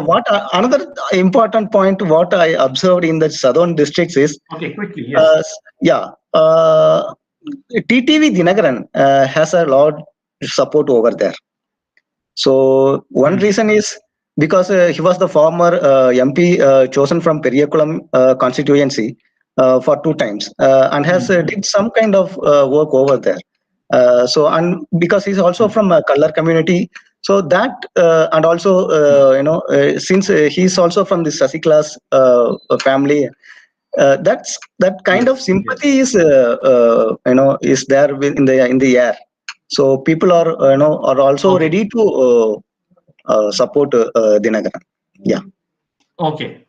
what another important point what I observed in the southern districts is, Okay, quickly, yes. yeah, TTV Dinagaran has a lot support over there. So one reason is because he was the former MP chosen from Periyakulam constituency for 2 times, and has did some kind of work over there. So, and because he's also from a Kallar community, so that and also since he's also from the Sasiklas family, that kind of sympathy is is there in the air. So people are are also ready to support Dinagaran. Yeah. Okay.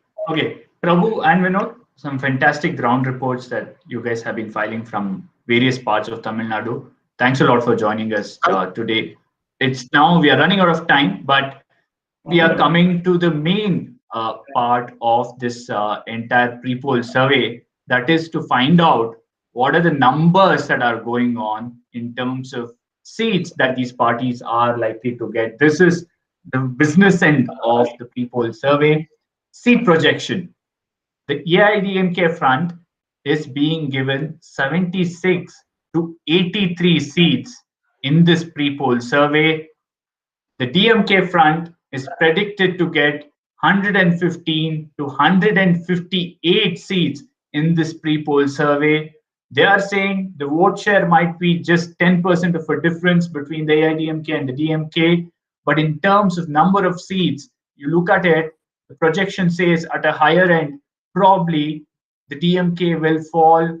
Prabhu and Vinod, some fantastic ground reports that you guys have been filing from various parts of Tamil Nadu. Thanks a lot for joining us today. It's now we are running out of time, but we are coming to the main part of this entire pre-poll survey, that is to find out what are the numbers that are going on in terms of seats that these parties are likely to get. This is the business end of the pre-poll survey. Seat projection. The AIDMK front is being given 76 to 83 seats in this pre-poll survey. The DMK front is predicted to get 115 to 158 seats in this pre-poll survey. They are saying the vote share might be just 10% of a difference between the AIDMK and the DMK. But in terms of number of seats, you look at it, the projection says at a higher end, probably the DMK will fall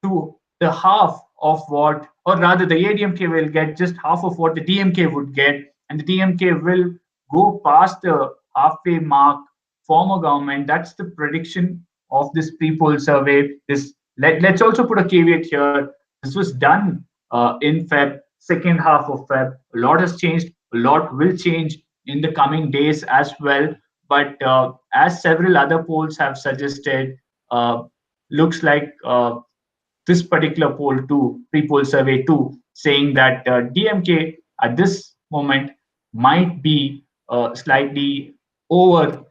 to the half of what, or rather, the ADMK will get just half of what the DMK would get, and the DMK will go past the halfway mark, form a government. That's the prediction of this pre-poll survey. Let's also put a caveat here. This was done in Feb, second half of Feb. A lot has changed. A lot will change in the coming days as well. But as several other polls have suggested, looks like this particular poll too, pre-poll survey too, saying that DMK at this moment might be slightly over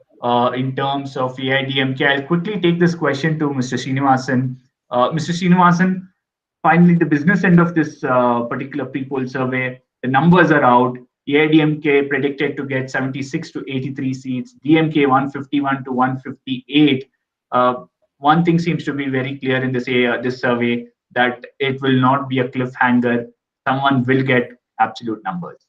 in terms of AIDMK. I'll quickly take this question to Mr. Srinivasan. Mr. Srinivasan, finally, the business end of this particular pre-poll survey, the numbers are out. AIDMK predicted to get 76 to 83 seats, DMK 151 to 158. One thing seems to be very clear in this survey, that it will not be a cliffhanger. Someone will get absolute numbers.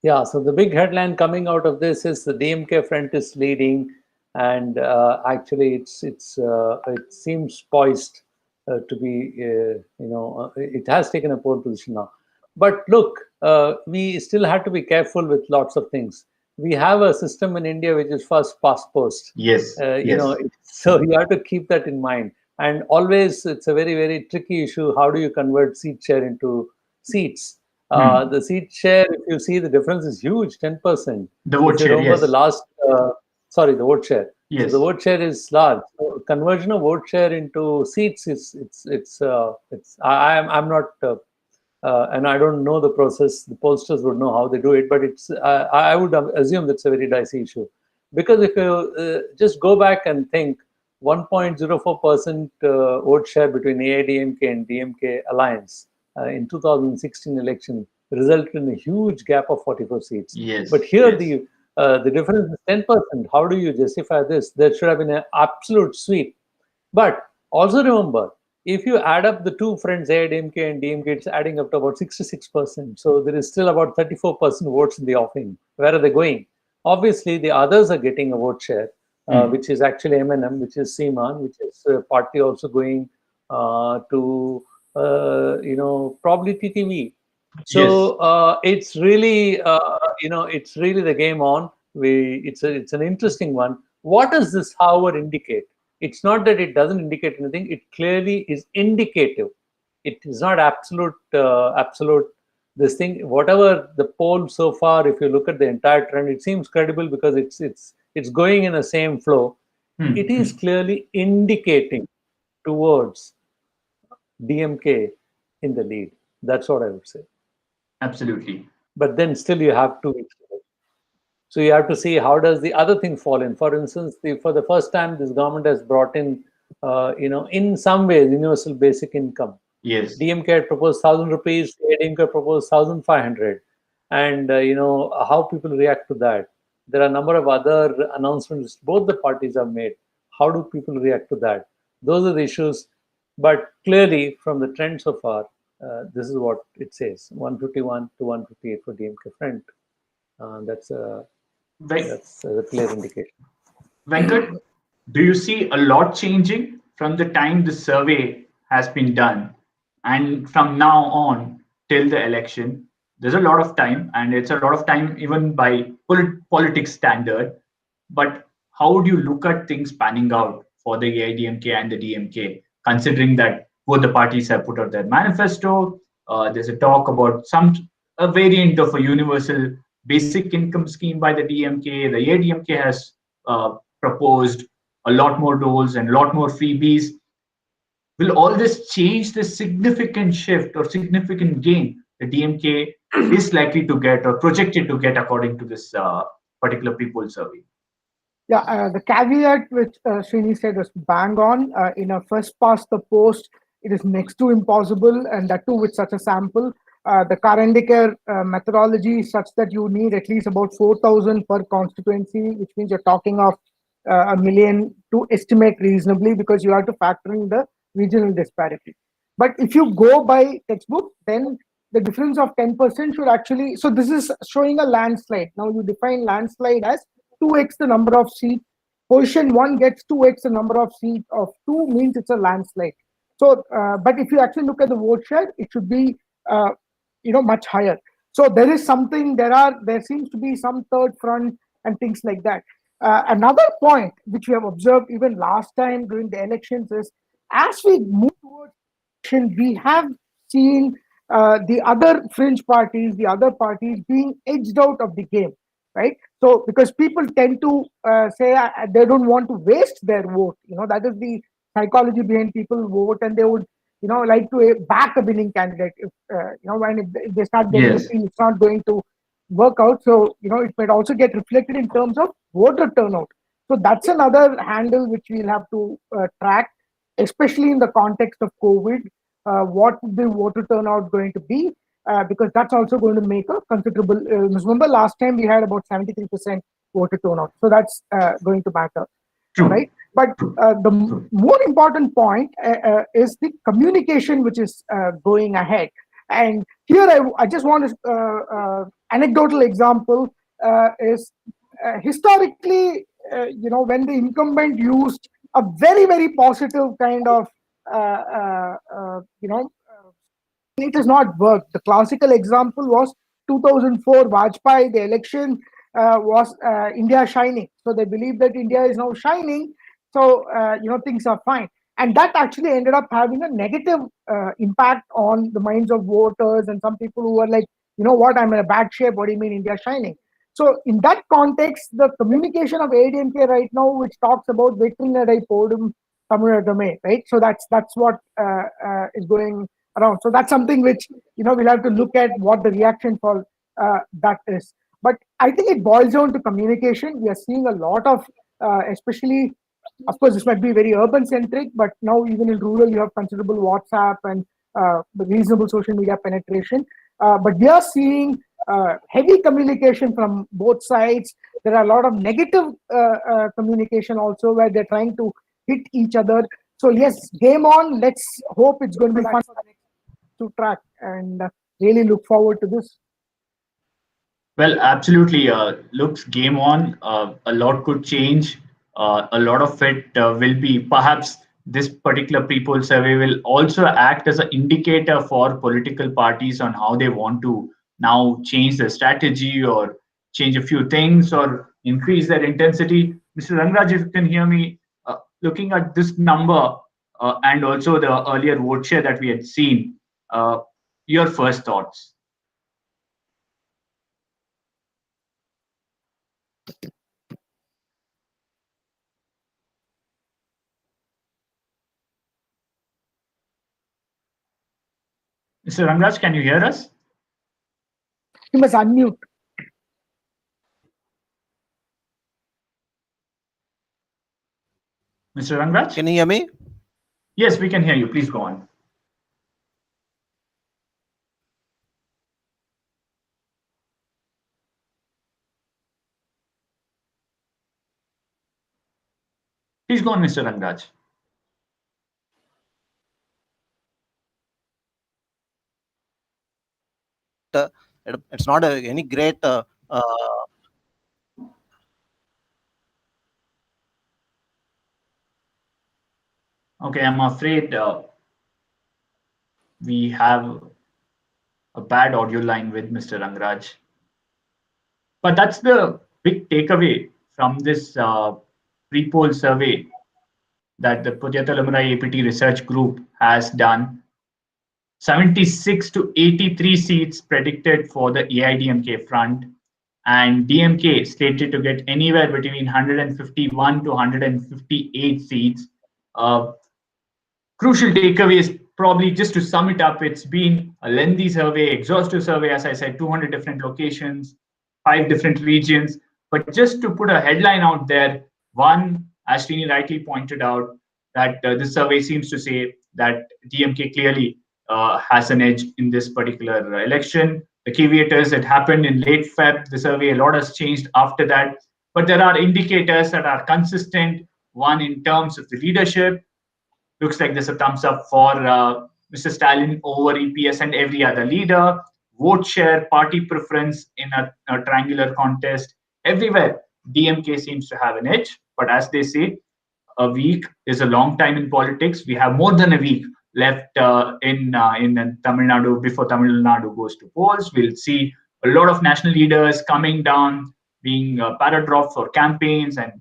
Yeah, so the big headline coming out of this is the DMK front is leading, and actually it seems poised to be, it has taken a pole position now. But look, we still have to be careful with lots of things. We have a system in India which is first past post. Yes. So you have to keep that in mind. And always, it's a very, very tricky issue. How do you convert seat share into seats? The seat share, if you see, the difference is huge, 10%. The vote share, yes. The last, the vote share. Yes. So the vote share is large. So conversion of vote share into seats I'm not and I don't know the process. The pollsters would know how they do it, but it's I would assume that's a very dicey issue, because if you just go back and think, 1.04% vote share between AIDMK and DMK alliance in 2016 election resulted in a huge gap of 44 seats. Yes. But here yes. the difference is 10%. How do you justify this? There should have been an absolute sweep. But also remember, if you add up the two friends, AIDMK and DMK, it's adding up to about 66%. So there is still about 34% votes in the offing. Where are they going? Obviously, the others are getting a vote share, which is actually MNM, which is Seaman, which is partly also going to, probably TTV. So it's really, it's really the game on. It's an interesting one. What does this, however, indicate? It's not that it doesn't indicate anything. It clearly is indicative. It is not absolute. This thing, whatever the poll so far, if you look at the entire trend, it seems credible because it's going in the same flow. It is clearly indicating towards DMK in the lead. That's what I would say. Absolutely. But then still you have 2 weeks. So you have to see how does the other thing fall in. For instance, for the first time, this government has brought in, in some ways, universal basic income. Yes. DMK had proposed 1,000 rupees, AIDMK proposed 1,500. And, how people react to that. There are a number of other announcements both the parties have made. How do people react to that? Those are the issues. But clearly, from the trend so far, this is what it says: 151 to 158 for DMK front. That's a clear indication. Venkat, do you see a lot changing from the time the survey has been done and from now on till the election? There's a lot of time, and it's a lot of time even by politics standard. But how would you look at things panning out for the AIDMK and the DMK, considering that both the parties have put out their manifesto? There's a talk about a variant of a universal basic income scheme by the DMK. The AIDMK has proposed a lot more doles and a lot more freebies. Will all this change the significant shift or significant gain the DMK is likely to get or projected to get according to this particular pre-poll survey? Yeah, the caveat which Srini said was bang on. In a first past the post, it is next to impossible, and that too with such a sample. The Karandikar methodology is such that you need at least about 4,000 per constituency, which means you're talking of 1 million to estimate reasonably, because you have to factor in the regional disparity. But if you go by textbook, then the difference of 10% should actually, so this is showing a landslide. Now you define landslide as 2x the number of seats. Position 1 gets 2x the number of seats of 2 means it's a landslide. So, but if you actually look at the vote share, it should be, much higher. So there is something, there seems to be some third front and things like that. Another point which we have observed even last time during the elections is, as we move towards election, we have seen the other fringe parties, the other parties being edged out of the game, right? So because people tend to say they don't want to waste their vote, that is the psychology behind people vote, and they would, like to back a winning candidate. If if they start getting the feel it's not going to work out, so it might also get reflected in terms of voter turnout. So that's another handle which we'll have to track, especially in the context of COVID. What the voter turnout going to be? Because that's also going to make a considerable. Remember, last time we had about 73% voter turnout, so that's going to matter, right? But the more important point is the communication which is going ahead. And here I just want to anecdotal example is historically, when the incumbent used a very, very positive kind of it has not worked. The classical example was 2004 Vajpayee. The election was India shining. So they believe that India is now shining. So things are fine, and that actually ended up having a negative impact on the minds of voters, and some people who were like, what, I'm in a bad shape. What do you mean India shining? So in that context, the communication of ADMK right now, which talks about veterinary podum Tamil Nadu, right? So that's what is going around. So that's something which, we'll have to look at what the reaction for that is. But I think it boils down to communication. We are seeing a lot of, especially, of course, this might be very urban centric, but now even in rural, you have considerable WhatsApp and reasonable social media penetration. But we are seeing heavy communication from both sides. There are a lot of negative communication also, where they're trying to hit each other. So yes, game on. Let's hope it's going to be fun to track, and really look forward to this. Well, absolutely. Looks game on. A lot could change. A lot of it will be perhaps this particular pre-poll survey will also act as an indicator for political parties on how they want to now change their strategy or change a few things or increase their intensity. Mr. Rangraj, if you can hear me, looking at this number and also the earlier vote share that we had seen, your first thoughts? Mr. Rangraj, can you hear us? You must unmute. Mr. Rangraj? Can you hear me? Yes, we can hear you. Please go on. Please go on, Mr. Rangraj. It's not any great Okay, I'm afraid we have a bad audio line with Mr. Rangraj. But that's the big takeaway from this pre-poll survey that the Puthiya Thalaimurai APT research group has done. 76 to 83 seats predicted for the AIDMK front, and DMK slated to get anywhere between 151 to 158 seats. Crucial takeaways, probably just to sum it up, it's been a lengthy survey, exhaustive survey, as I said, 200 different locations, 5 different regions. But just to put a headline out there, one, as Srini rightly pointed out, that this survey seems to say that DMK clearly has an edge in this particular election. The caveat is it happened in late Feb. The survey, a lot has changed after that. But there are indicators that are consistent. One, in terms of the leadership, looks like there's a thumbs up for Mr. Stalin over EPS and every other leader. Vote share, party preference in a triangular contest. Everywhere, DMK seems to have an edge. But as they say, a week is a long time in politics. We have more than a week left in Tamil Nadu before Tamil Nadu goes to polls. We'll see a lot of national leaders coming down, being paradropped for campaigns, and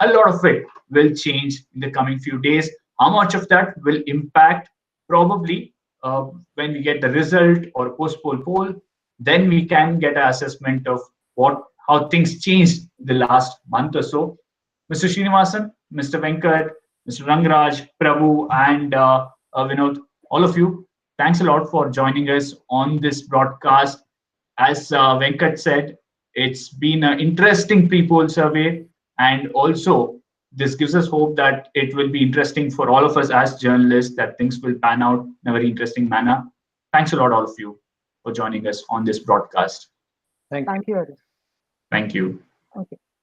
a lot of it will change in the coming few days. How much of that will impact? Probably when we get the result or post-poll poll, then we can get an assessment of how things changed the last month or so. Mr. Srinivasan, Mr. Venkat, Mr. Rangraj, Prabhu, and Vinod, all of you, thanks a lot for joining us on this broadcast. As Venkat said, it's been an interesting pre-poll survey, and also this gives us hope that it will be interesting for all of us as journalists, that things will pan out in a very interesting manner. Thanks a lot, all of you, for joining us on this broadcast. Thank you. Thank you. Okay.